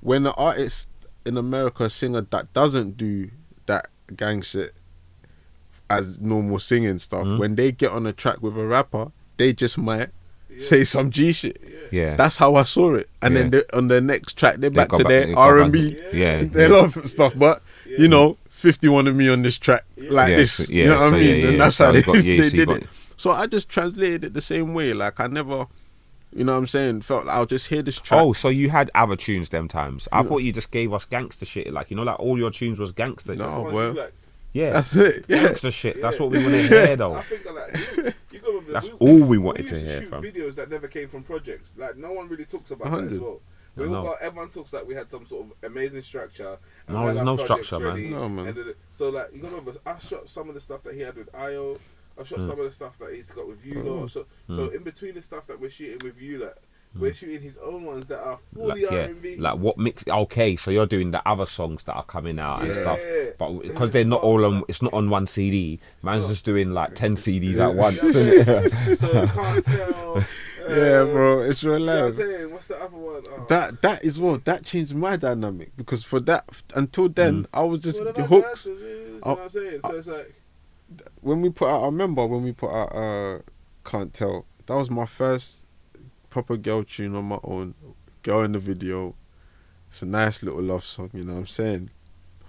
when an artist in America, a singer that doesn't do that gang shit as normal singing stuff, when they get on a track with a rapper, they just might say some G shit. Yeah, that's how I saw it. And then on the next track, they're back to their R&B. They love stuff, but you know, 50 wanted me on this track like this. You know what I mean? And that's how they did it. So I just translated it the same way. Like I never, you know what I'm saying, felt like I'll just hear this track. Oh, so you had other tunes them times. I thought you just gave us gangster shit. Like, you know, like all your tunes was gangster. No, well, that's it. Gangster shit. That's what we want to hear, though. I think like, that's all we wanted to hear from. Videos that never came from projects. Like, no one really talks about 100. that as well. Everyone talks like we had some sort of amazing structure. No, there's no structure, man. No, man. So, like, you gotta remember, I shot some of the stuff that he had with Ayo. I've shot some of the stuff that he's got with you lot. So in between the stuff that we're shooting with you, like, we're shooting his own ones that are fully R&B. Like what mix? Okay, so you're doing the other songs that are coming out and stuff, but because they're not all on, it's not on one CD. Man's just doing like 10 CDs at once. So you can't tell. Bro, it's real life. What's the other one? That is what that changed my dynamic, because for that until then I was just hooks. You know what I'm saying? So it's like when we put out. I remember when we put out Can't Tell. That was my first proper girl tune on my own. Girl in the video. It's a nice little love song, you know what I'm saying?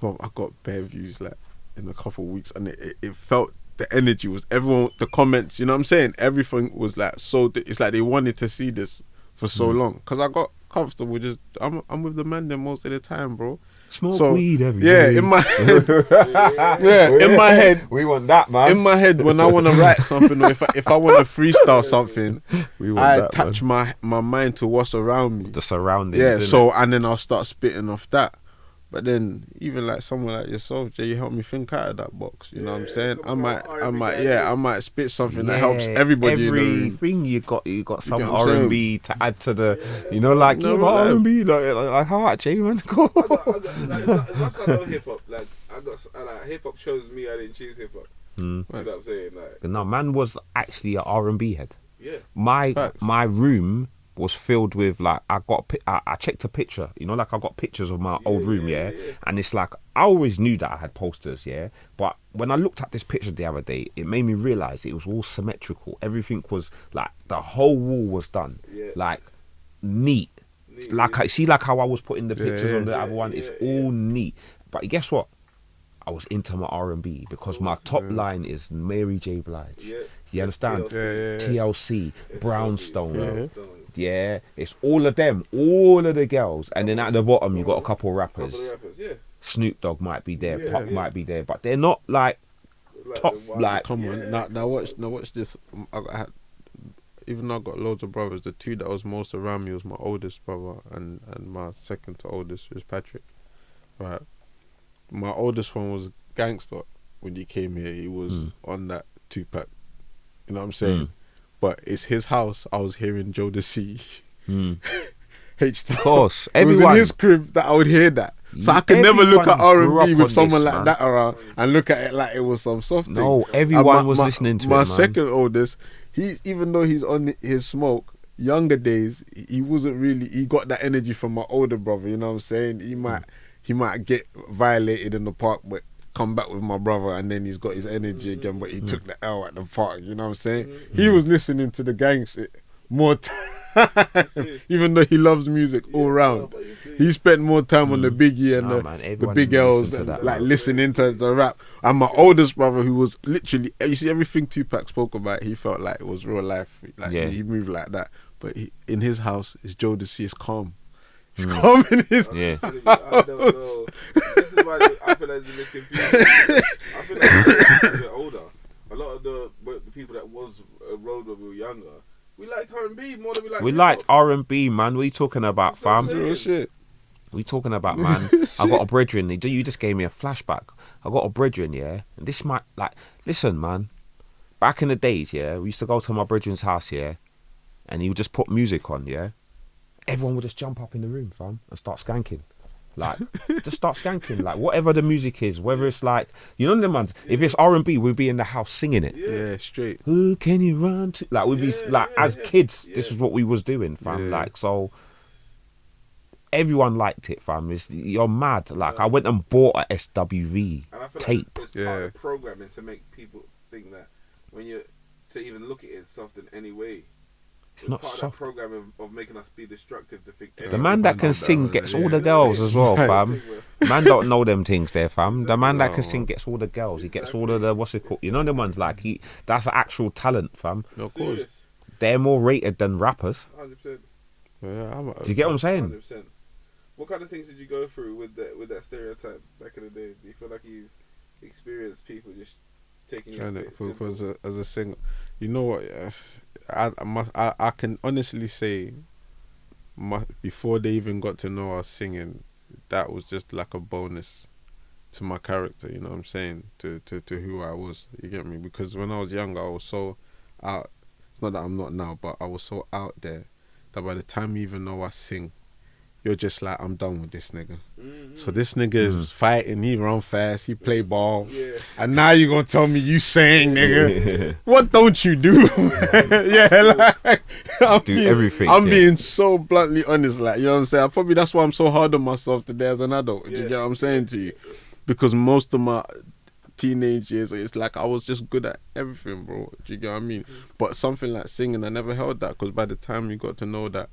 Well, I got bare views like in a couple of weeks, and it felt, the energy was, everyone, the comments, you know what I'm saying? Everything was like it's like they wanted to see this for so long, because I got comfortable. Just I'm with the man there most of the time, bro. Smoke weed every day. In my head, in my head, we want that, man. In my head, when I want to write something, or if I want to freestyle something, I attach my mind to what's around me, the surroundings. Yeah, so and then I'll start spitting off that. But then even like someone like yourself, Jay, you help me think out of that box. You know what I'm saying? I might spit something that helps everybody. Everything you got some R&B to add to the, you know, like R&B, like how Jay, man. Go. Once I know hip hop, like I got hip hop chose me. I didn't choose hip hop. You know what I'm saying? Like, no, man was actually an R&B head. Yeah. My room was filled with like I checked a picture, you know, like I got pictures of my old room, and it's like I always knew that I had posters, but when I looked at this picture the other day, it made me realize it was all symmetrical. Everything was like the whole wall was done like neat. Like I see, like how I was putting the pictures on the other one. It's all neat. But guess what? I was into my R&B because my top line is Mary J. Blige. You understand? TLC, Brownstone. Yeah, it's all of them, all of the girls, and then at the bottom you got a couple rappers. Snoop Dogg might be there, Pop might be there, but they're not like top. Like, come on, now watch this. even though I got loads of brothers, the two that was most around me was my oldest brother and my second to oldest was Patrick. Right. My oldest one was gangster when he came here. He was on that 2-pack. You know what I'm saying? But it's his house. I was hearing Joe the C. H-Town. Of course. It was in his crib that I would hear that. So I could never look at R&B with someone like that around and look at it like it was some soft thing. No, everyone was listening to it, my man. second oldest, even though he's on his smoke, younger days, he wasn't really, he got that energy from my older brother, you know what I'm saying? He might get violated in the park, but come back with my brother and then he's got his energy again, but he took the L at the park, you know what I'm saying? He was listening to the gang shit more time. Even though he loves music all round, he spent more time on the Biggie and the Big L's and like listening to the rap. And my oldest brother, who was literally, you see everything Tupac spoke about, he felt like it was real life. Like he moved like that. But in his house, it's Joe to see it's calm. It's calm in his house. I don't know. This is why I feel like there's a misconfusion. I feel like as we're older, a lot of the people that was road when we were younger, we liked R&B more than we liked We liked R&B, man. What are you talking about, fam? Real shit. What are you talking about, man? I got a brethren. You just gave me a flashback. I got a brethren, yeah? And this might, like, listen, man. Back in the days, yeah, we used to go to my brethren's house, yeah? And he would just put music on, yeah? Everyone would just jump up in the room, fam, and start skanking. Like, just start skanking. Like, whatever the music is, whether it's like, you know, the man, if it's R&B, we'd be in the house singing it. Yeah, straight. Who can you run to? Like, we'd be, like, as kids, this is what we was doing, fam. Like, so, everyone liked it, fam. You're mad. Like, I went and bought a SWV and I feel tape. Like it's part of programming to make people think that when you, to even look at it soft in any way. It's not part soft. of that program of making us be destructive to think. The man that can sing gets all the girls as well, fam. Man don't know them things there, fam. The man that can sing gets all the girls. He gets all of the, what's it called? You know the ones like that's an actual talent, fam. Of course. They're more rated than rappers. 100%. Yeah, do you get what I'm saying? 100%. What kind of things did you go through with that stereotype back in the day? Do you feel like you've experienced people just taking you because as a singer, you know what? I can honestly say, before they even got to know I was singing, that was just like a bonus to my character. You know what I'm saying? To who I was. You get me? Because when I was younger, I was so out. It's not that I'm not now, but I was so out there that by the time you even know I sing, you're just like, I'm done with this nigga. So this nigga is fighting, he run fast, he play ball. And now you gonna tell me you sing, nigga. What don't you do? Everything. I'm being so bluntly honest, like, you know what I'm saying? Probably that's why I'm so hard on myself today as an adult. Do you get what I'm saying to you? Because most of my teenage years, it's like I was just good at everything, bro. Do you get what I mean? But something like singing, I never held that, because by the time you got to know that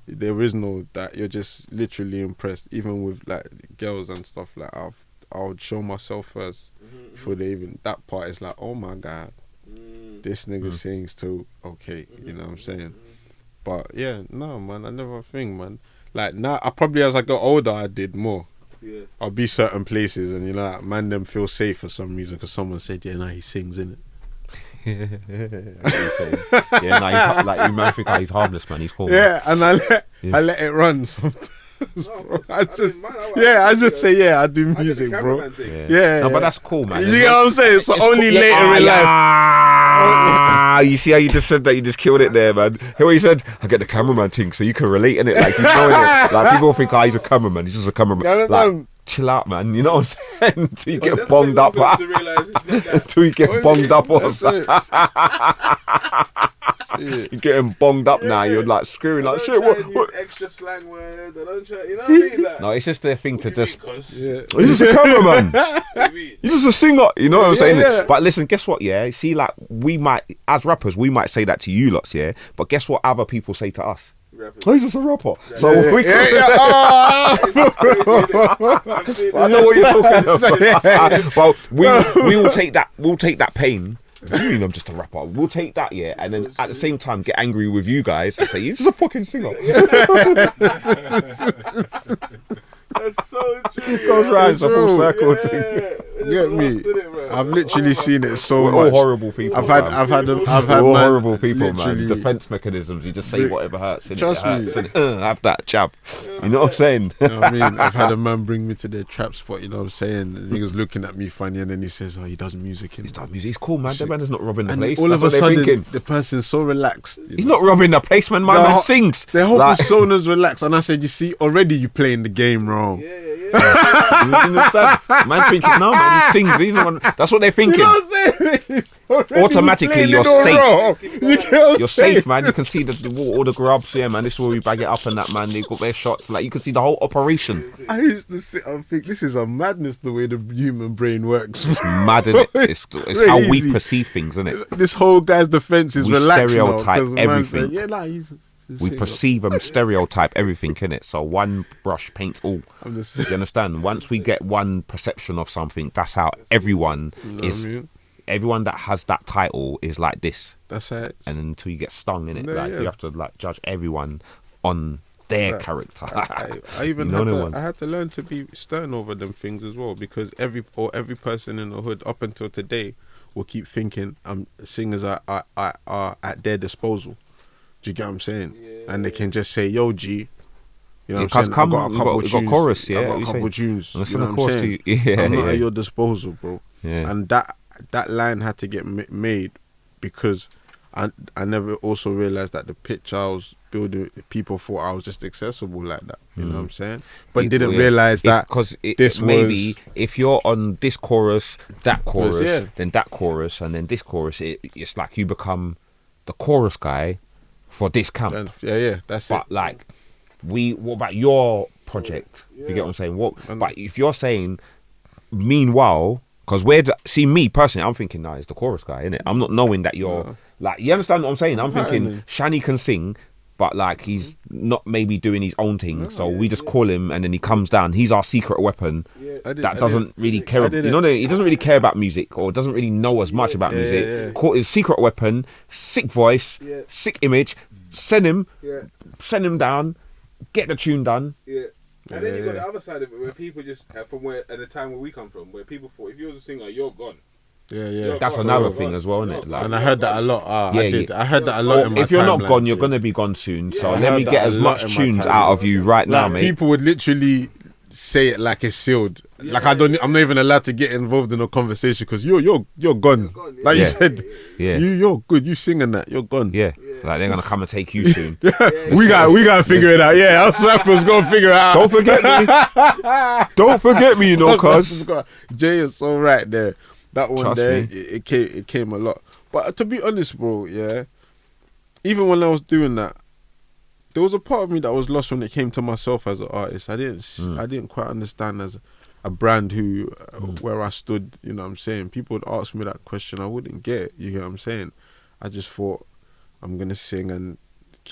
there is no that, you're just literally impressed. Even with like girls and stuff, like I would show myself first before they even, that part is like, oh my god, this nigga sings too. Okay, you know what I'm saying? But yeah, no man, I never think, man. Like now, I probably as I got older, I did more. I'll be certain places and you know, like, man, them feel safe for some reason because someone said, yeah, nah, he sings, innit? Yeah, nah, like you might think he's harmless, man. He's cool. Yeah, man. And I let it run sometimes. Bro. I just say I do music, bro. Yeah, no, but that's cool, man. You get what I'm saying? So only later in life. You see how you just said that? You just killed it there, man. Here he said, I get the cameraman thing, so you can relate in it. Like, you know it. Like people think, he's a cameraman. He's just a cameraman. Like, chill out, man. You know what I'm saying? Until you get bonged up. Until you get bonged up or something. You're getting bonged up now. You're like screwing like shit. What? Extra slang words. I don't try. You know what I mean? Like, no, it's just their thing to just. You're just a cameraman. You're just a singer. You know what I'm saying? Yeah. But listen, guess what? Yeah, see, like we might, as rappers, we might say that to you lots, yeah. But guess what? Other people say to us. Oh, he's just a rapper. So we can. So I know what you're talking about. Well, we will take that. We'll take that pain. What do you mean I'm just a rapper? We'll take that, yeah, and then at the same time get angry with you guys and say you're just a fucking singer. That's so true. It goes round, it's a full circle thing. Get me? I've literally seen it so We're much. all horrible people. I've had We're all man horrible people, man. literally- Defense mechanisms. You just say whatever hurts. And Trust it hurts, me. and have that jab. You know what I'm saying? You know what I mean? I've had a man bring me to their trap spot, you know what I'm saying? And he was looking at me funny, and then he says, "Oh, he does music." He's done music. He's cool, man. The man is not robbing the And place. all That's of a what they're sudden, thinking. the person's so relaxed. He's not robbing the place, man. My The man whole- sings. Their whole Like- persona's relaxed, and I said, "You see, already you playing the game wrong." Yeah. You understand? Man's thinking, no, man, he sings. He's the one. That's what they're thinking. You know what I'm saying? It's already Automatically, playing you're it all safe. wrong. You get what I'm You're saying? safe, man. You can see all the grubs. Yeah, man. This is where we bag it up and that, man. They got their shots. Like, you can see the whole operation. I used to sit and think, this is a madness the way the human brain works. It's mad, innit? It's how we Crazy. perceive things, isn't it? This whole guy's defense is We relaxed now, stereotype 'cause the man everything. said, yeah, nah, he's We singer. perceive and stereotype everything, innit? So one brush paints all. I'm just- Do you understand? Once we get one perception of something, that's how everyone You know what is. I mean? Everyone that has that title is like this. That's it. And until you get stung in it, Yeah, like yeah. you have to like judge everyone on their Right. character. I even You know had the to, ones. I had to learn to be stern over them things as well, because every person in the hood up until today will keep thinking singers are at their disposal. Do you get what I'm saying? Yeah. And they can just say, "Yo, G." You know Yeah, what I'm saying? come, I got a you couple got- of you got tunes. chorus, yeah, I got you a couple say. of tunes. I'm gonna You send know a what I'm chorus saying? to you. Yeah, I'm not yeah. at your disposal, bro. Yeah. And that line had to get made because I never also realized that the pitch I was building, people thought I was just accessible like that. You know what I'm saying? But People, didn't yeah. realize that because this maybe was if you're on this chorus, that chorus, yeah. then that chorus, and then this chorus, it's like you become the chorus guy for this camp. yeah, that's But it. like, what about your project? If you get what I'm saying, but if you're saying, meanwhile, because see me personally, I'm thinking, nah, it's the chorus guy, innit? I'm not knowing that you're like, you understand what I'm saying? I'm thinking Chany can sing, but like he's not maybe doing his own thing, so we just call him, and then he comes down. He's our secret weapon. That doesn't really care. You know, he doesn't really care about music, or doesn't really know as much about music. yeah. Call his secret weapon, sick voice, sick image. Send him down, get the tune done. Yeah. And then you got the other side of it, where people just from where at the time where we come from, where people thought if you was a singer, you're gone. Yeah. That's another thing as well, isn't it? Like, And I heard that a lot. Yeah, I did. yeah. I heard that a lot in my if you're not timeline, gone, you're G. gonna be gone soon. So I let me heard get that as a lot much in my tunes timeline. out of you right now, Like, mate. people would literally say it like it's sealed. Like I'm not even allowed to get involved in a conversation because you're gone. gone, Like you yeah. said, Yeah. you're good. You singing that, you're gone. Yeah, like they're gonna come and take you soon. we gotta figure it out. Yeah, us rappers gonna figure it out. Don't forget me. Don't forget me, you know, cuz. Jay is so right there. That one Trust there, me. it came a lot. But to be honest, bro, yeah, even when I was doing that, there was a part of me that was lost when it came to myself as an artist. I didn't quite understand as a brand where I stood. You know what I'm saying? People would ask me that question, I wouldn't get it. You know what I'm saying? I just thought I'm gonna sing and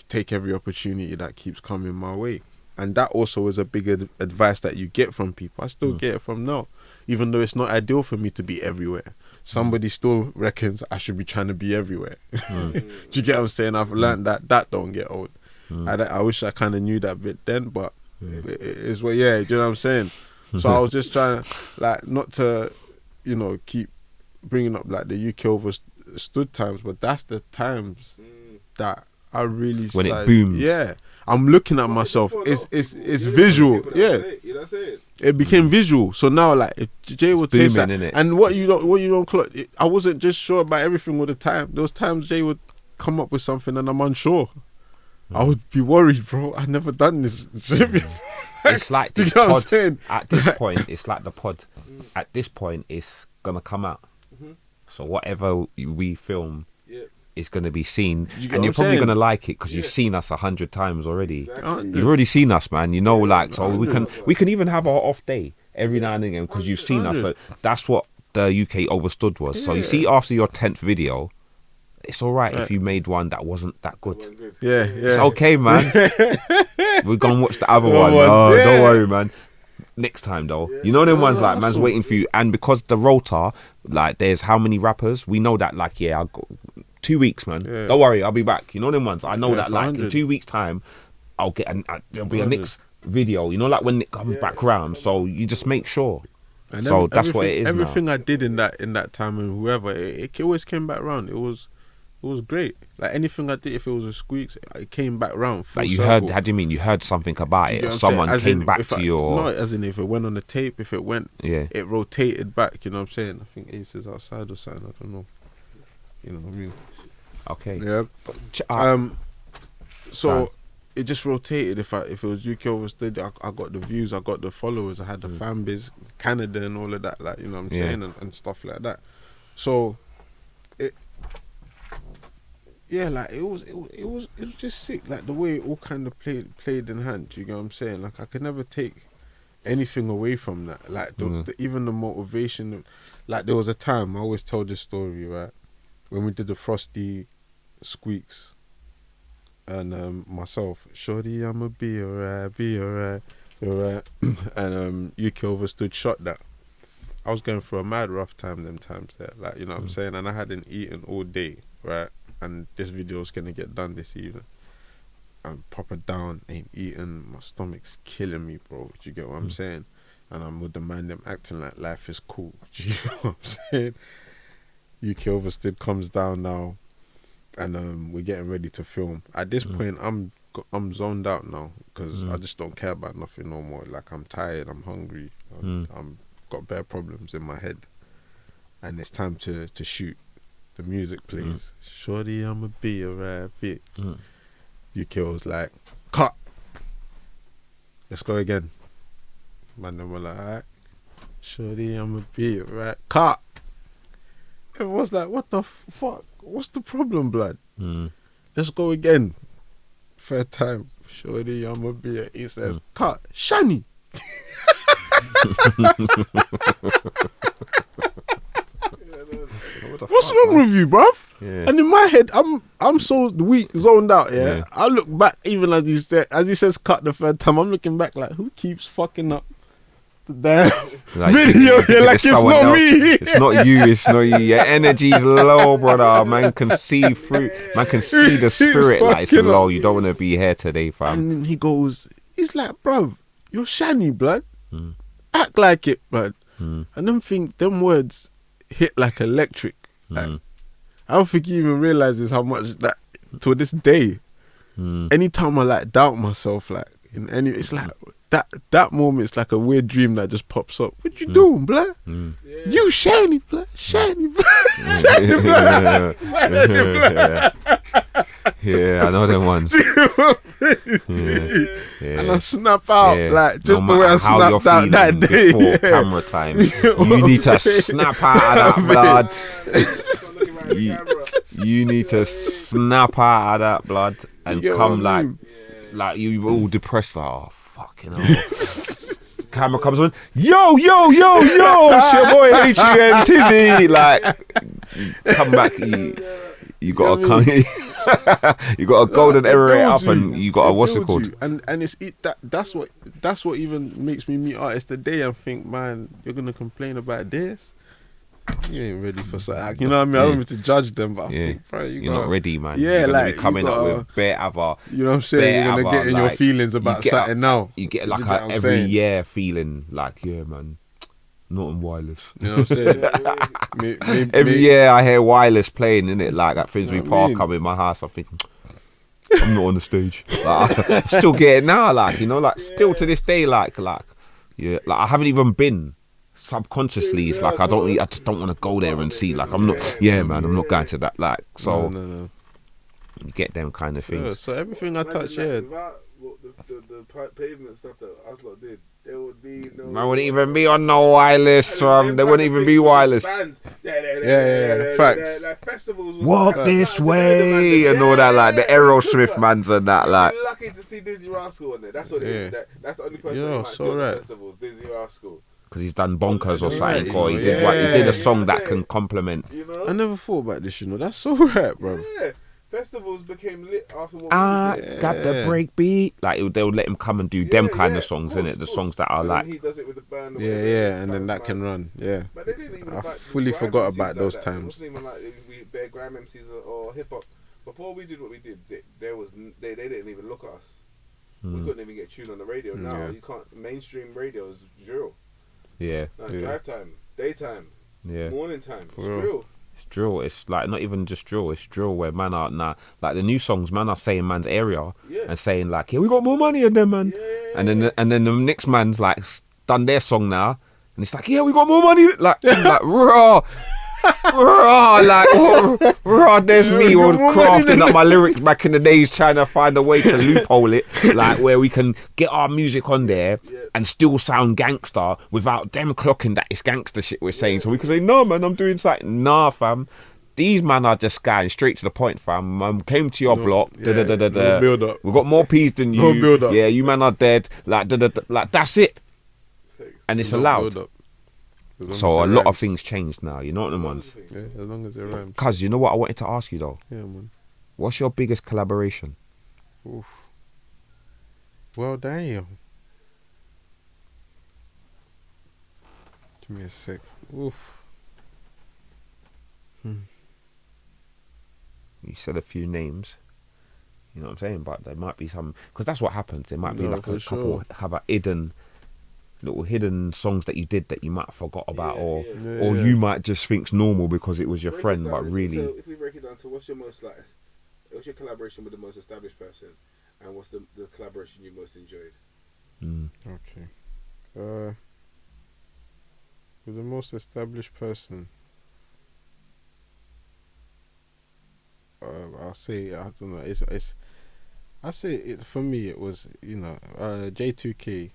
take every opportunity that keeps coming my way. And that also is a big advice that you get from people. I still get it from now, even though it's not ideal for me to be everywhere. Somebody still reckons I should be trying to be everywhere. Do you get what I'm saying? I've learned that don't get old. I wish I kind of knew that bit then, but it's what, yeah, do you know what I'm saying? So I was just trying to, like, not to, you know, keep bringing up like the UK Overstood times, but that's the times that I really When it started, boomed. yeah. I'm looking at myself. It's visual. Yeah, You know what I'm saying? it became visual. So now, like, if Jay would say booming, something, innit? and what you don't clock, I wasn't just sure about everything all the time. There was times Jay would come up with something and I'm unsure. I would be worried, bro. I've never done this. It's like Do you this know what I'm pod. saying? At this point, it's like the pod. At this point, it's gonna come out. So whatever we film is gonna be seen, You get and what you're I'm probably saying? gonna like it because you've seen us 100 times already. Exactly. You've already seen us, man. You know, like, so we can even have our off day every now and again because you've seen us. So that's what the UK Overstood was. So you see, after your 10th video, it's all right if you made one that wasn't that good. Yeah, It's yeah. okay, man. We're gonna watch the other Other one. ones, Oh, yeah. don't worry, man. Next time though, you know them ones like man's waiting for you, and because the rota, like, there's how many rappers, we know that, like, yeah, I'll go 2 weeks, man. Yeah. Don't worry, I'll be back. You know them ones. I know Yeah, that, like, in 100. 2 weeks' time, I'll get there'll be a 100. next video. You know, like when it comes back round. So you just make sure. And So that's what it is everything now. I did in that time, and whoever, it always came back round. It was great. Like anything I did, if it was a squeaks, it came back round. Full Like you circle. heard, how do you mean? You heard something about Do you it, get or what I'm someone saying? As came in, back if to I- you, or not as in if it went on the tape, if it went, yeah. it rotated back. You know what I'm saying? I think Ace is outside or something. I don't know. You know what I mean? Okay. Yeah. So Done. it just rotated. If it was UK Overstood, I got the views, I got the followers, I had the fan base, Canada and all of that. Like, you know what I'm saying, and stuff like that. So it was just sick. Like the way it all kind of played in hand. You know what I'm saying? Like I could never take anything away from that. Like even the motivation. Like there was a time, I always tell this story, right, when we did the Frosty Squeaks and myself, shorty, I'ma be alright, and UK Overstood shot that. I was going through a mad rough time them times there, like, you know what I'm saying, and I hadn't eaten all day, right, and this video was gonna get done this evening. I'm proper down, ain't eating, my stomach's killing me, bro. Do you get what I'm saying? And I'm with the man them acting like life is cool. Do you get what I'm saying? UK Overstood comes down now, and we're getting ready to film. At this point, I'm zoned out now because I just don't care about nothing no more. Like I'm tired, I'm hungry, I'm got bare problems in my head, and it's time to shoot. The music plays. Shorty, I'ma be alright. UK was like, cut. Let's go again. Man, then we're like, alright. Shorty, I'ma be alright. Cut. Everyone's like, what the fuck? What's the problem, blood? Let's go again. Third time. Shorty, I'ma be a... He says, cut. Chany. What's wrong with you, bruv? Yeah. And in my head, I'm so weak, zoned out. Yeah, I look back, even as he says, cut the third time. I'm looking back like, who keeps fucking up the damn video? Like it's not else. me. It's not you. It's not you. Your energy's low, brother. Man can see through. Man can see the spirit. Like it's low. You don't want to be here today, fam. And then he's like, bruv, you're Chany, blood. Act like it, blood. And them words hit like electric. Like, I don't think he even realizes how much that to this day. Anytime I like doubt myself, like in any, it's like that moment. It's like a weird dream that just pops up. What you doing, blood? You Chany, blood. Chany, blood. Yeah, I know them ones. And I snap out like just no the way I snapped out that day. Before camera time, you need to snap out of that blood. You need to snap out of that blood and come like you all depressed. Like, oh fucking hell. Camera comes on. Yo, it's your boy HUM Tizzy. Like, come back. You got to come. You got a golden era up, and you got a what's it called? And it's that's what even makes me meet artists today and think, man, you're gonna complain about this. You ain't ready for something. You know what I mean? I don't mean to judge them, but I think, bro, you're not ready, man. Yeah, you're like be coming up with bare other. You know what I'm saying? You're gonna get in your feelings about something now. You get like every year feeling like, yeah, man, not on wireless. You know what I'm saying? Every year I hear wireless playing, innit? Like at Finsbury Park, I'm in my house, I'm thinking, I'm not on the stage. Like, I still get it now, like, you know, like still to this day, like yeah, like I haven't even been. Subconsciously, it's like I just don't want to go there and see. Like I'm not, man, I'm not going to that. Like so, no. You get them kind of things. So everything I touch, yeah. Without the pavement stuff that Uslot did, there would be no. Man wouldn't even be on no wireless. There wouldn't even be wireless. Yeah, facts. Like festivals. Walk this way and all that, like the Aerosmith mans and that, like. You're lucky to see Dizzy Rascal on there. That's what it is. That's the only person Yeah, that might so see on right. the festivals. Dizzy Rascal. Because he's done bonkers or something, Right, or he you did know, he did yeah. a song that can complement. You know? I never thought about this, you know. That's so right, bro. Yeah. Festivals became lit after what Ah, we did. got the break beat. Like they'll let him come and do them kind of songs, innit? The songs that are And like. then he does it with the band. Yeah, and then that can run. Yeah. But they didn't even. I like, fully grime forgot MCs about like those that. times. It wasn't even like we bare grime MCs or hip hop. Before we did what we did, they didn't even look at us. We couldn't even get tuned on the radio. Now you can't. Mainstream radio is zero. Yeah. Like drive time, daytime, morning time. It's drill. It's drill. It's like not even just drill. It's drill where man are now, like the new songs, man are saying man's area and saying like, yeah, we got more money than them, man. And then the next man's like done their song now, and it's like, yeah, we got more money. Like raw. There's me all crafting up my lyrics back in the days, trying to find a way to loophole it, like where we can get our music on there and still sound gangster without them clocking that it's gangster shit we're saying. So we can say, no man, I'm doing something. Nah fam, these man are just going straight to the point, fam. Came to your block, No build up. We got more peas than you. No build up. Yeah, you man are dead. Like that's it, and it's allowed. So a lot of things changed now, you know what the ones? Yeah, as long as it rhymes. Cuz, you know what I wanted to ask you though? Yeah, man. What's your biggest collaboration? Oof. Well, damn. Give me a sec. Oof. You said a few names, you know what I'm saying? But there might be some, because that's what happens. There might be like a couple have a hidden songs that you did that you might have forgot about, or you might just think's normal because it was your friend, but really. So if we break it down to what's your collaboration with the most established person, and what's the collaboration you most enjoyed? Okay. With the most established person, I'll say, I don't know. I say it for me. It was J2K.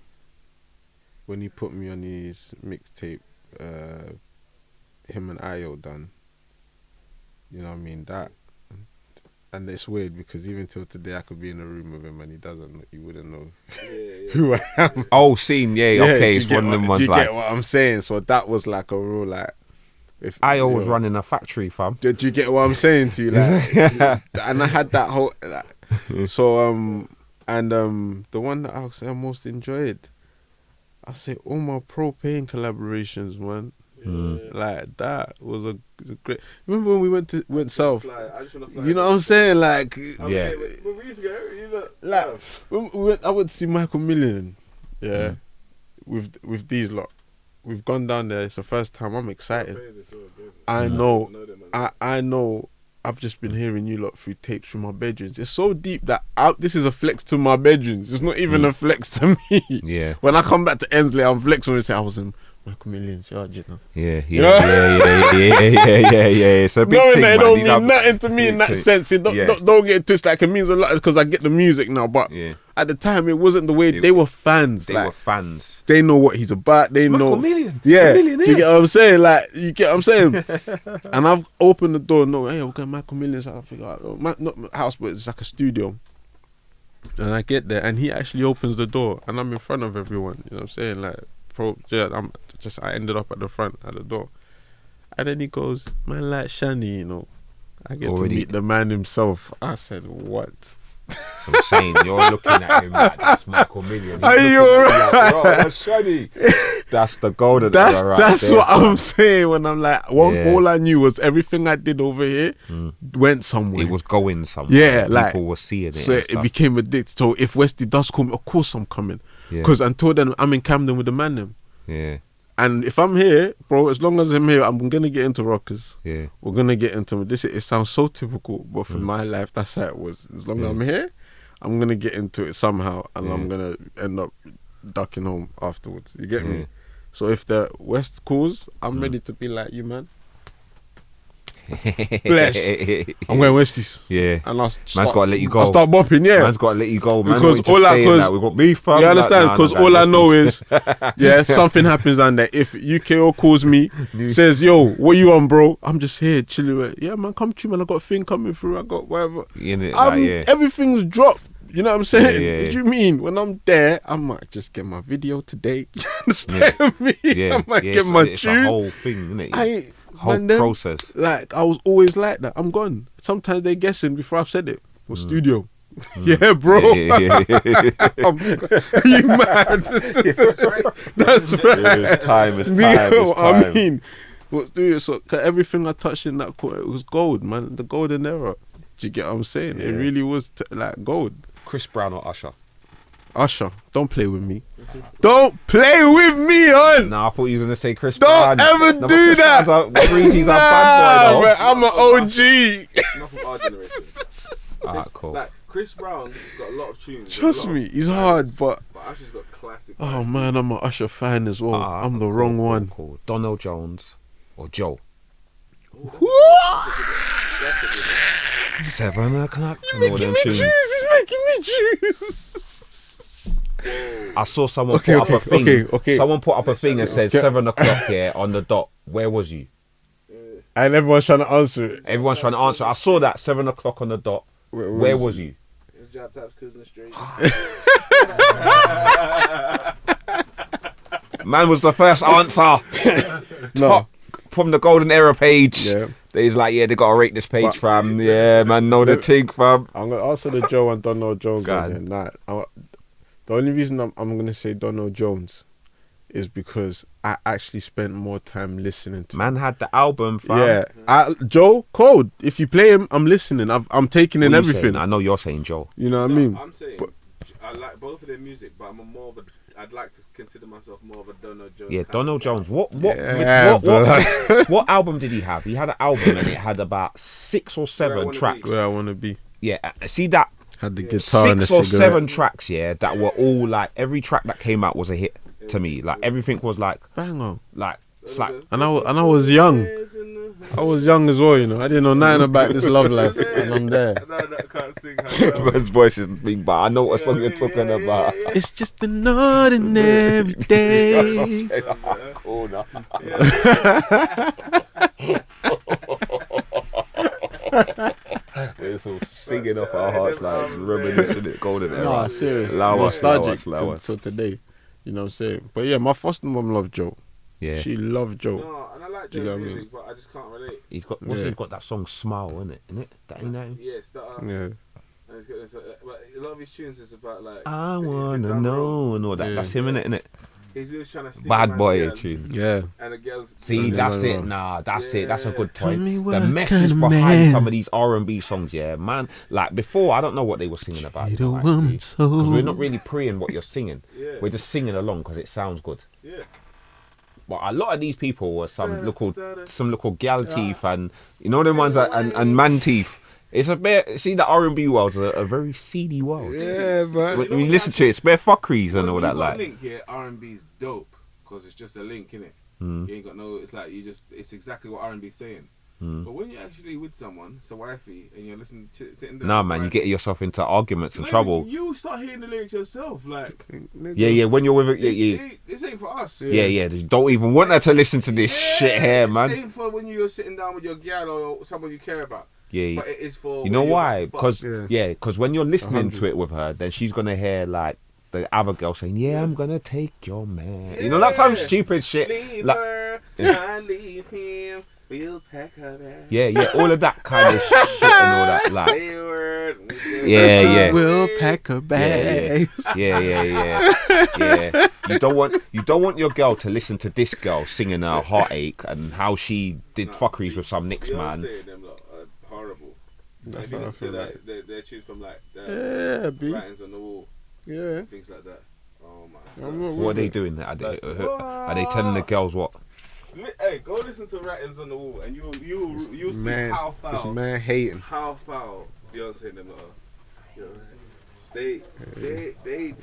When he put me on his mixtape, him and Ayo done. You know what I mean? That, and it's weird because even till today I could be in a room with him and he wouldn't know who I am. Oh, scene, okay, it's one of them ones. Do you get what I'm saying? So that was like a real like. If Ayo was running a factory, fam. Do you get what I'm saying to you? Like, and I had that whole. So the one that I'll say I most enjoyed. I say all my Propane collaborations, man. Like that was a great. Remember when we went south? I just wanna fly. You know what I'm saying? Like When we used to go, like when I went to see Michael Million, with these lot. We've gone down there. It's the first time. I'm excited. I know. I've just been hearing you lot through tapes from my bedrooms. It's so deep that this is a flex to my bedrooms. It's not even a flex to me. Yeah. When I come back to Ensley, I'm flexing and say I was in Michael Million's yard, you know. Yeah. It's a big Knowing thing, that it man. don't These mean are nothing to me in that sense. Don't get it twisted. Like it means a lot because I get the music now. But at the time, it wasn't the way they were fans. They were fans. They know what he's about. They know. Michael Million. Yeah. Do you get what I'm saying? Like you get what I'm saying? And I've opened the door. No, hey, we're going Michael Million's. I figure not my house, but it's like a studio. And I get there, and he actually opens the door, and I'm in front of everyone. You know what I'm saying? Like, I ended up at the front at the door, and then he goes, "Man, like Chany, you know." I get to meet the man himself. I said, "What?" So I'm saying, you're looking at him like that's Michael Million. Are you alright? Like, bro, that's Chany. That's the golden. That's there, what I'm saying when I'm like, all I knew was everything I did over here went somewhere. It was going somewhere. Yeah, like people were seeing it. So it became addicted. So if Westy does call me, of course I'm coming. Because until then, I'm in Camden with the man them. Yeah. And if I'm here, bro, as long as I'm here, I'm gonna get into rockers. Yeah. We're gonna get into this. It sounds so typical, but for my life, that's how it was. As long as I'm here, I'm gonna get into it somehow, and I'm gonna end up ducking home afterwards. You get me? So if the West calls, I'm ready to be like you, man. Bless. I'm going Westies. Yeah. And man's got to let you go. I'll start bopping, Man's got to let you go, man. Because all I, we've got beef, fam. You understand? Because all I know is, something happens down there. If UKO calls me, says, yo, what you on, bro? I'm just here chilling. Yeah, man, come to man. I got a thing coming through. I got whatever. Everything's dropped. You know what I'm saying? What do you mean? When I'm there, I might just get my video today. You understand me? I might get my tune. It's a whole thing, isn't it? Whole process. Like, I was always like that. I'm gone. Sometimes they're guessing before I've said it. For studio. Yeah, bro. Are you mad? That's right. It's time. I mean, what's doing? So everything I touched in that quarter, it was gold, man. The golden era. Do you get what I'm saying? It really was like gold. Chris Brown or Usher? Usher, don't play with me. Don't play with me, on. Nah, I thought you were gonna say Chris Don't Brown. ever No, but do Chris that. Breezy's a bad boy, Man, I'm an OG. Not from our generation. though. Alright, cool. Like Chris Brown, he's got a lot of tunes. Trust me, he's hard, but Usher's got classic. oh man, I'm an Usher fan as well. I'm the wrong one. Cool. Donald Jones or Joe. That's a good one. 7 o'clock. He's making me choose. He's making me choose. I saw someone Okay, put up a thing. okay. Someone put up a thing and said 7 o'clock here on the dot. Where was you? And everyone's trying to answer it. Everyone's trying to answer. I saw that 7 o'clock on the dot. Where was you? His job type's cruising straight. Man was the first answer. No. Top from the golden era page. Yeah. He's like, yeah, they gotta rate this page, But- fam. Yeah, man, know the thing, fam. I'm gonna answer the Joe and Donald Jones God. one. Yeah. Nah, the only reason I'm gonna say Donald Jones is because I actually spent more time listening to. Man had the album, fam. Yeah, Joe Cold. If you play him, I'm listening. I'm taking in What you everything. saying? I know you're saying Joe. You know what I mean? I'm saying But- I like both of their music, but I'm more of a. I'd like to consider myself more of a Donald Jones. Yeah, kind Donald of guy. Jones. What what album did he have? He had an album and it had about 6 or 7 Wanna tracks. Be. Where I want to be. Yeah, see that Had the guitar and the 6 or cigarette. 7 tracks, yeah, that were all like every track that came out was a hit to me. Like everything was like Bang on. it's like And I was young. I was young as well, you know. I didn't know nothing about this love life, and I'm there. No, I can't sing. his voice is big, but I know what song you're talking about. It's just an ordinary day. Cool, nah. We're all singing off our hearts like it's reminiscing it golden era. No, serious. Allow us, Nostalgic allow us. till today. You know what I'm saying? But yeah, my foster mom loved Joe. Yeah, She loved Joe. No, and I like You know Joe's what I mean? music, but I just can't relate. he's got what's Yeah. he got that song Smile, isn't it? That ain't that. Yeah, start. Yeah. And it's got this, but a lot of his tunes is about like. I he's been wanna done know wrong. and all that. Yeah. That's him, innit? He's always trying to steal Bad man's boy girl, tune. Yeah. And the girls. See, Yeah, that's no, it. no. Nah, that's it. That's a Yeah. good Tell point. me The what message kind of behind man. some of these R&B songs, yeah, man. Like before, I don't know what they were singing about. Need a woman Because so. we're not really preying what you're singing. Yeah. We're just singing along because it sounds good. Yeah. But a lot of these people were some little gal teeth and you know them ones that, and man teeth. It's a bit. See, the R&B world's a very seedy world. Yeah, man. When you listen to it, it's bare fuckeries and all that. Like, link here, R&B's dope because it's just a link, innit? Mm. You ain't got no. It's like it's exactly what R&B's saying. Mm. But when you're actually with someone, it's a wifey, and you're listening to sitting there. nah, man, you get yourself into arguments and Like, trouble. You start hearing the lyrics yourself, like. Yeah. When you're with it, yeah. This ain't for us. Yeah. You don't even want her to listen to this shit here, man. It ain't for when you're sitting down with your gal or someone you care about. Yeah. But it is for. You know when you're why? about to fuck. Because because when you're listening 100. to it with her, then she's gonna hear like the other girl saying, "Yeah, I'm gonna take your man." You know, that's some stupid shit. Leave Like, her, and leave him. We'll pack her back. yeah, all of that kind of shit and all that. Like, Say a word. Yeah. We'll pack her bags. yeah. You don't want your girl to listen to this girl singing her heartache and how she did fuckeries with some Knicks man. Beyonce and them lot are horrible. That's Like, how I you feel listen like. to that, their tunes from like Yeah, B. writings on the wall, Yeah. things like that. Oh my. I'm not What are with they it. doing? Are they telling the girls what? Hey, go listen to writings on the wall, and you'll see Man, how this foul, man hating. how foul Beyonce and them lot are. You know, they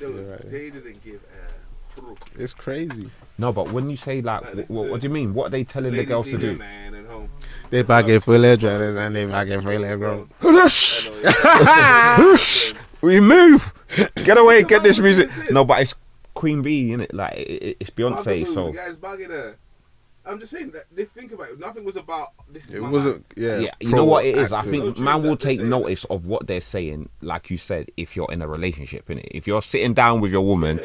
don't, You're right. they didn't give a thru. It's crazy. No, but when you say like, Like, what do you mean? What are they telling the Ladies girls to need a do? man at home. They bagging full of drivers and they bagging full of grown. Hush! I know, yeah. We move. Get away. Get this music. No, but it's Queen Bee, innit? Like it's Beyonce. Bugaboo, So the guy's bugging her. I'm just saying that they think about it. Nothing was about this. Is It my wasn't, man. yeah, you know what it is. I proactive. think Don't man choose will that, take they say notice of what they're saying, like you said, if you're in a relationship, innit? If you're sitting down with your woman,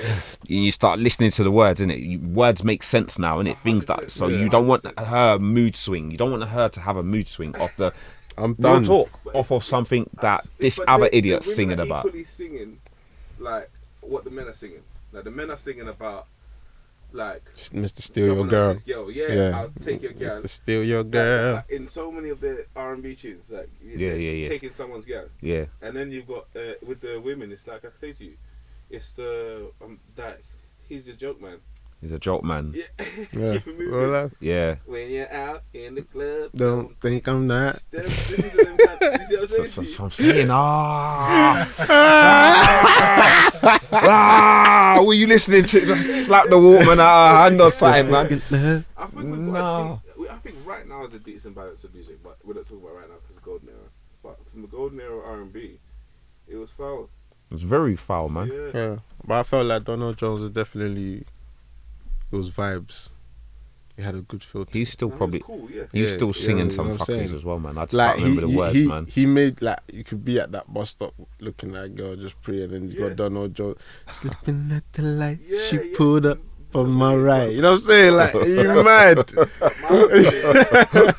you start listening to the words, innit? Words make sense now, innit? Things that so you don't want her mood swing. You don't want her to have a mood swing off the I'm real done. talk off of something that this other idiot's women singing are about. equally singing like what the men are singing. Like the men are singing about like Mr. Steal Your someone Girl. else's girl. Yeah, Yeah. I'll take your girl. Mr. Steal Your Like, Girl. like, in so many of the R&B tunes, like Yeah. taking someone's girl. Yeah, And then you've got with the women, it's like I say to you, it's the that He's a joke man. He's a joke man. Yeah. Yeah. Real life. Yeah. When you're out in the club, Don't think I'm that. Listen to them guys. You see what I'm saying? So I'm saying, were you listening to? Just slap the Walkman out of hand or something, man. I think right now is a decent balance of music, but we're not talking about right now because golden era. But from the golden era R&B, it was foul. It was very foul, man. Yeah. But I felt like Donald Jones was definitely, it was vibes. He had a good feel. He's still probably, cool, yeah. he's still singing you some know what I'm fuckers saying? as well, man. I just Like can't remember the words, man. He made, like, you could be at that bus stop looking at a girl just praying, and you got Donald Jones slipping at the light. She pulled up on my right. You know what I'm saying? Like, you mad?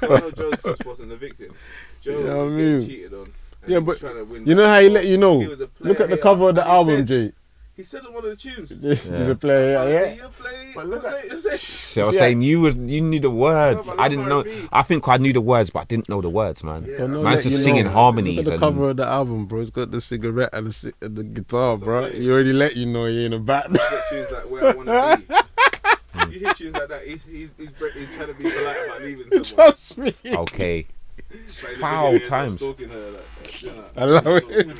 Donald Jones just wasn't the victim. Joe was getting cheated on. Yeah, but you know how he let you know? Look at the cover of the album, Jay. He said on one of the tunes. He's a player, yeah. But look at So I was saying you knew the words. I didn't know. I think I knew the words, but I didn't know the words, man. Yeah. Man's just singing harmonies. Look at the cover of the album, bro. It's got the cigarette and the guitar, bro. He already let you know he ain't a bat. You get tunes like Where I Wanna Be. You hear tunes like that, he's trying to be polite about leaving someone. Trust me. Okay. Foul times. I love it.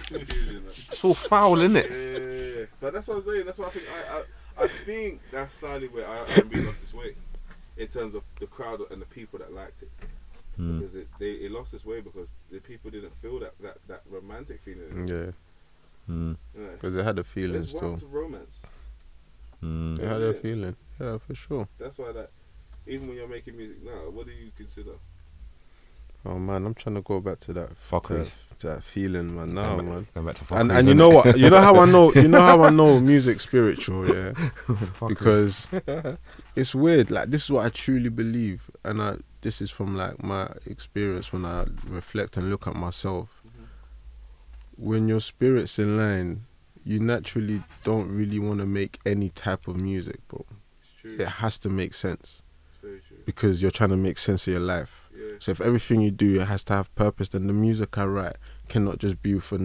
It's all foul, isn't it? Yeah. But that's what I'm saying. That's what I think that's slightly where R&B lost its way in terms of the crowd and the people that liked it. Because it lost its way because the people didn't feel that romantic feeling. Yeah. Because it had a feeling There's still. warmth of romance. It had a feeling. Yeah, for sure. That's why even when you're making music now, what do you consider? Oh man, I'm trying to go back to that Fuckeries. to that feeling, man. Now, man. Going back to fuckeries, And you know what? You know how I know? You know how I know music's spiritual, yeah? Because it's weird. Like, this is what I truly believe, and this is from like my experience when I reflect and look at myself. When your spirit's in line, you naturally don't really want to make any type of music, bro. It's true. It has to make sense. It's very true. Because you're trying to make sense of your life. Yeah. So if everything you do, it has to have purpose, then the music I write cannot just be for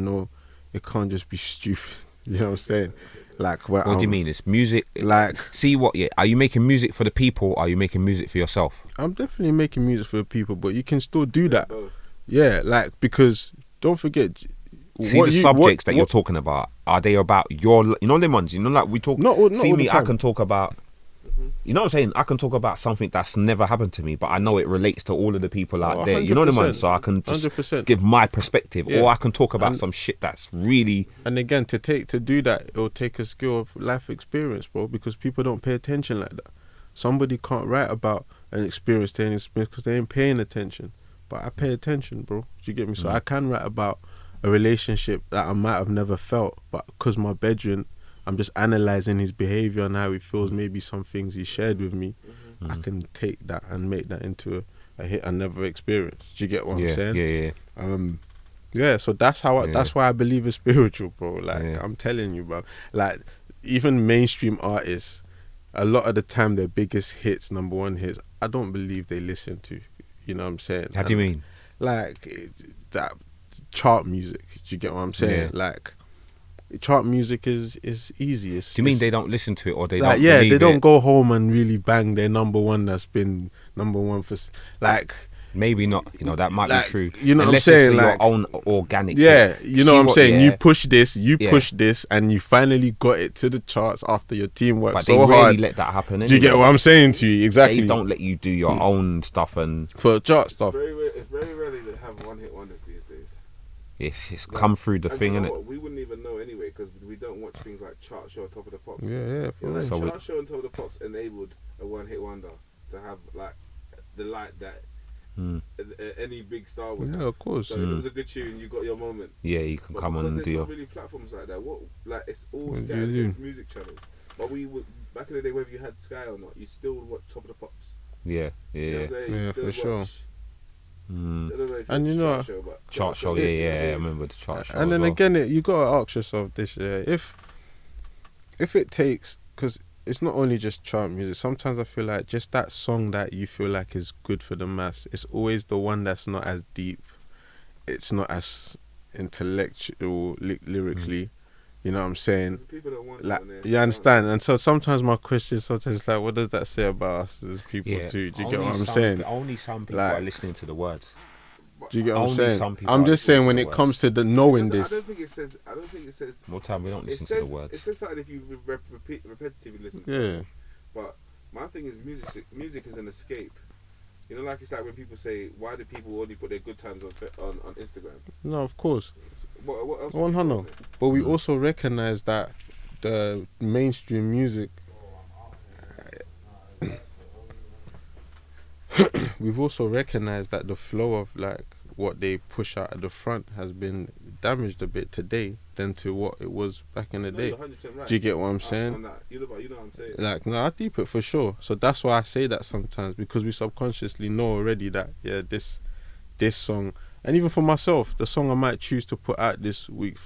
it can't just be stupid. You know what I'm saying? Like, what do you mean? It's music. Like, see what? Yeah, are you making music for the people? Or are you making music for yourself? I'm definitely making music for the people, but you can still do that. Both. Yeah, like, because don't forget. See, the subjects that you're talking about, are they about your, you know, them ones, you know, like we talk, not see all me, the time. I can talk about, you know what I'm saying, I can talk about something that's never happened to me, but I know it relates to all of the people out there, you know what I mean, so I can just 100%. give my perspective, Yeah. or I can talk about some shit that's really... And again, to do that, it'll take a skill of life experience, bro, because people don't pay attention like that. Somebody can't write about an experience because they ain't paying attention, but I pay attention, bro. Do you get me? So I can write about a relationship that I might have never felt, but because my bedroom, I'm just analysing his behaviour and how he feels, maybe some things he shared with me, I can take that and make that into a hit I never experienced. Do you get what I'm saying? Yeah, so that's how that's why I believe it's spiritual, bro. Like, I'm telling you, bro. Like, even mainstream artists, a lot of the time their biggest hits, number one hits, I don't believe they listen to. You know what I'm saying? How do you mean? Like, that chart music. Do you get what I'm saying? Like, chart music is easy. Do you mean they don't listen to it, or they like, don't? Yeah, believe they don't it? go home and really bang their number one that's been number one for like. Maybe not. You know, that might like, be true. You know Unless what I'm saying? it's Like, your own organic. yeah, hit. you know what I'm saying. You push this, Yeah. push this, and you finally got it to the charts after your team worked But so they hard. rarely let that happen. Do you get what I'm saying to you? Exactly. They don't let you do your own stuff, and for chart stuff. It's very rarely to have one-hit wonders these days. It's come through the thing, you know innit? what? We wouldn't even know anyway because we don't watch things like Chart Show, Top of the Pops. Yeah, for real. So Chart Show and Top of the Pops enabled a one-hit wonder to have like the light that any big star would have. Yeah, of course. So if it was a good tune, you got your moment. Yeah, you can But come on and because do there's your... not really platforms like that. Like it's all What do scattered. you do? It's music channels. But we would back in the day, whether you had Sky or not, you still would watch Top of the Pops. Yeah. You know what I'm saying? You Yeah, still for sure. watch- I Mm. don't know if And it's you know- Chart Show, but Chart show, yeah, I remember the chart show. And then as well. again, you gotta ask yourself this: if it takes, because it's not only just chart music. Sometimes I feel like just that song that you feel like is good for the mass, it's always the one that's not as deep, it's not as intellectual lyrically, You know what I'm saying? People don't want Like, that on there. you understand? And so sometimes my question sometimes like, what does that say about us as people Yeah, too? Do you get only what I'm some- saying? Only some people Like- are listening to the words. Do you get what I'm Only saying? some people I'm are just listening saying to when the it words. comes to the knowing I this. don't think it says. I don't think it says. More time we don't It listen says, to the words. It says something if you repetitively listen to Yeah. something. But my thing is music is an escape. You know, like it's like when people say, why do people only put their good times on Instagram? No, of course. What else? 100. But we also recognize that the mainstream music, we've also recognized that the flow of like what they push out at the front has been damaged a bit today than to what it was back in the day. You're 100% right. Do you get what I'm saying? On that. You know what I'm saying? Like, no, I deep it for sure. So that's why I say that sometimes, because we subconsciously know already that, yeah, this song, and even for myself, the song I might choose to put out this week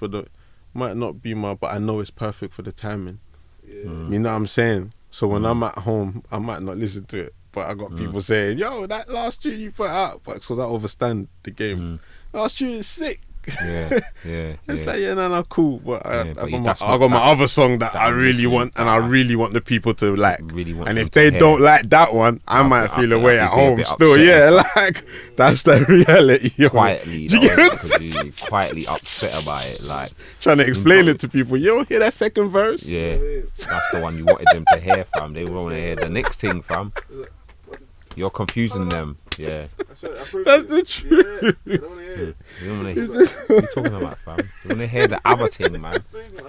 might not be but I know it's perfect for the timing. Yeah. You know what I'm saying? So when I'm at home, I might not listen to it, but I got people saying, yo, that last tune you put out, but because I overstand the game. Last tune is sick. Yeah, yeah. It's like, yeah, no, cool. But I but got my other song that I I'm really listening want, to and I that. really want the people to like. Really want And them if to they hear. don't like that one, I might feel away at I'll be a home bit still. upset Yeah, and like that's the reality. Yo. Quietly, Do you get what I'm because you're quietly upset about it. Like, trying to explain it to people. You don't hear that second verse? yeah, that's the one you wanted them to hear, fam. They want to hear the next thing, fam. You're confusing them. Yeah. That's the truth. Yeah, I don't want to hear it. You don't want to hear. What are you talking about, fam? You want to hear the other thing, man. Sing, man.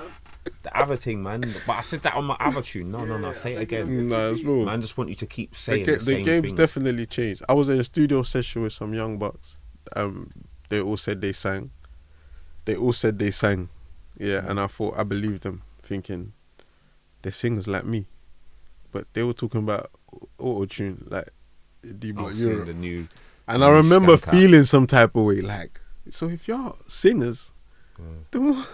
The other thing, man. But I said that on my other tune. No. Say it again. No, it's real. Man, I just want you to keep The, saying the the same game's thing. definitely changed. I was in a studio session with some young bucks. They all said they sang. Yeah, and I believed them, thinking they're singers like me. But they were talking about auto-tune, like D-Block I've seen Europe. the new. And new I remember Skank out. feeling some type of way, like, so if y'all singers, then what?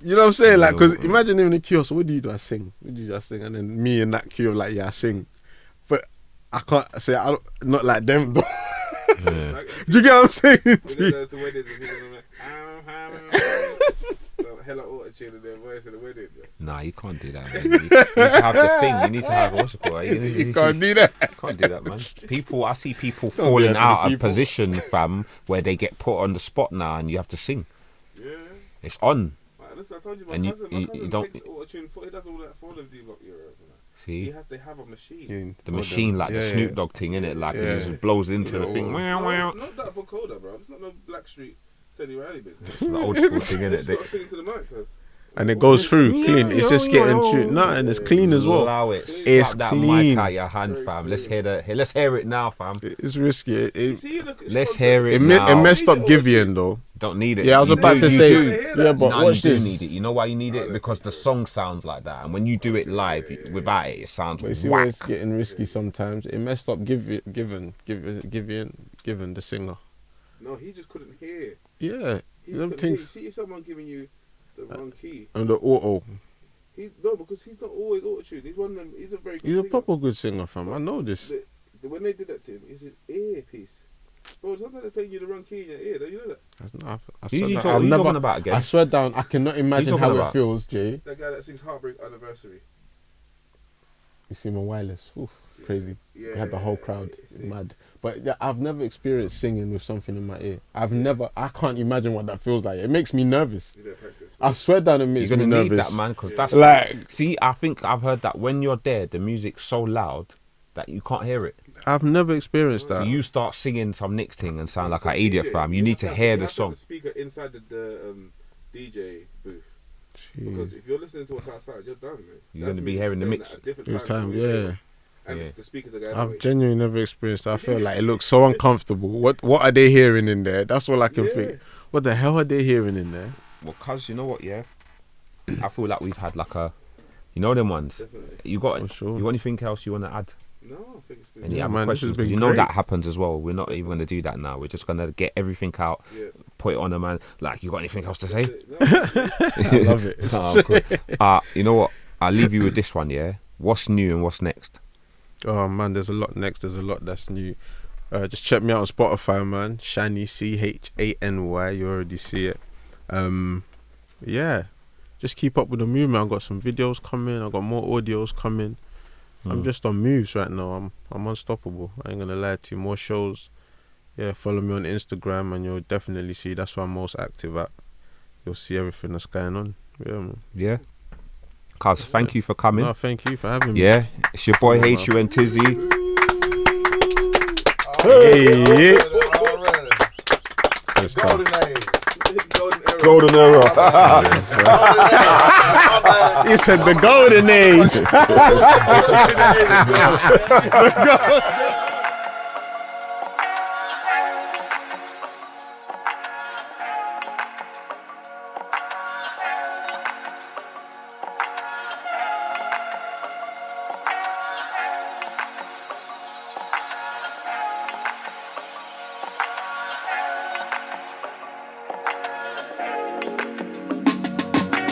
You know what I'm saying? Like, because imagine in the kiosk, what do you do? I sing. What do you do? I sing. And then me in that queue, like, yeah, I sing. But I can't say, not like them, though. Yeah. Like, Do you get what I'm saying? when they go to weddings and people are like, so hella auto-tune in their voice at the wedding. Nah, you can't do that, man. You need to have the thing. You need to have what's it called? You can't do that. You can't do that, man. I see people do falling that to the out of people. position, fam, where they get put on the spot now, and you have to sing. Yeah. It's on. Like, listen, I told you, my And you- cousin, you don't- takes auto-tune he does all that for the D-Block Europe. See They have a machine. the machine, like the Snoop Dogg thing, innit? Like it just blows into the thing. Yeah. Wow. Not that vocoder, bro. It's not no Blackstreet Teddy Riley business. It's the old school thing, They innit? just got to sing it to the mic. And it goes through clean. It's just getting through. No, and it's clean as well. Allow it. It's Slap that clean. mic out your hand, fam. Let's hear it now, fam. It's risky. Let's hear it It now. messed up Givian though. Don't need it. Yeah, I was You about do, to you say. do. Yeah, but No, watch you this. do need it. You know why you need it? Because the song sounds like that, and when you do it live without it, it sounds But you see where whack. it's getting risky sometimes. It messed up Givian, the singer. No, he just couldn't hear. Yeah, He them just couldn't hear. things. See if someone giving you the wrong key. And the auto. Because he's not always auto-tuned. He's one of them. He's a very good He's a singer. proper good singer, fam. I know this. When they did that to him, it's his earpiece. Bro, sometimes they're playing you the wrong key in your ear. Don't you know that? I Who you swear talking down, about again? I swear down, I cannot imagine talking how it about? feels, Jay. That guy that sings Heartbreak Anniversary. You see my wireless. Oof, crazy. Yeah. We had the whole crowd. Mad. But yeah, I've never experienced singing with something in my ear. I can't imagine what that feels like. It makes me nervous. You don't practice. I swear down, it makes You're me gonna need nervous. that, man, because that's Like, See, I think I've heard that when you're there, the music's so loud that you can't hear it. I've never experienced So that. you start singing some next thing and sound like So an idiot, DJ, fam. You need to hear you the have to have song. the speaker inside the DJ booth. Jeez. Because if you're listening to what's outside, you're done, man. You're That's gonna be music hearing the playing mix. at a different Every time, to what you're yeah. hearing. And Yeah. the speakers are going I've away. genuinely never experienced that. I feel like it looks so uncomfortable. What are they hearing in there? That's all I can Yeah. think. What the hell are they hearing in there? Well, cuz, you know what, yeah? I feel like we've had like a, you know them ones? Definitely. You got For sure. You got anything else you want to add? No, I think it's been Any Yeah, other man, this has questions? 'Cause been you know great. that happens as well. We're not even going to do that now. We're just going to get everything out, Yeah. put it on a man. Like, you got anything else to say? No, I love it. Oh, cool. You know what? I'll leave you with this one, yeah? What's new and what's next? Oh man, there's a lot next. There's a lot that's new. Just check me out on Spotify, man. Chany, Chany. You already see it. Yeah, just keep up with the movement. I've got some videos coming. I've got more audios coming. I'm just on moves right now. I'm unstoppable. I ain't gonna lie to you. More shows. Yeah, follow me on Instagram and you'll definitely see. That's where I'm most active at. You'll see everything that's going on. Yeah, man. Yeah. Cuz, thank you for coming. No, thank you for having me. Yeah, it's your boy HU and Tizzy. Hey, Golden era. He said the golden age.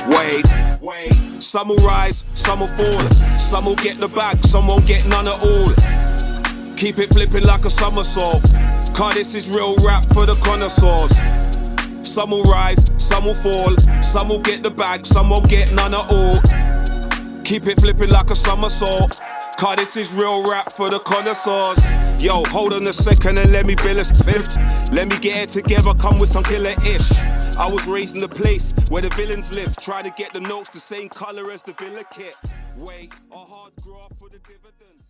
Wait, some will rise, some will fall. Some will get the bag, some won't get none at all. Keep it flipping like a somersault. Cause this is real rap for the connoisseurs. Some will rise, some will fall. Some will get the bag, some won't get none at all. Keep it flipping like a somersault. Cause this is real rap for the connoisseurs. Yo, hold on a second and let me build a fifth. Let me get it together, come with some killer-ish. I was raised in the place where the villains live, trying to get the notes the same color as the villa kit. Wait, a hard graft for the dividends.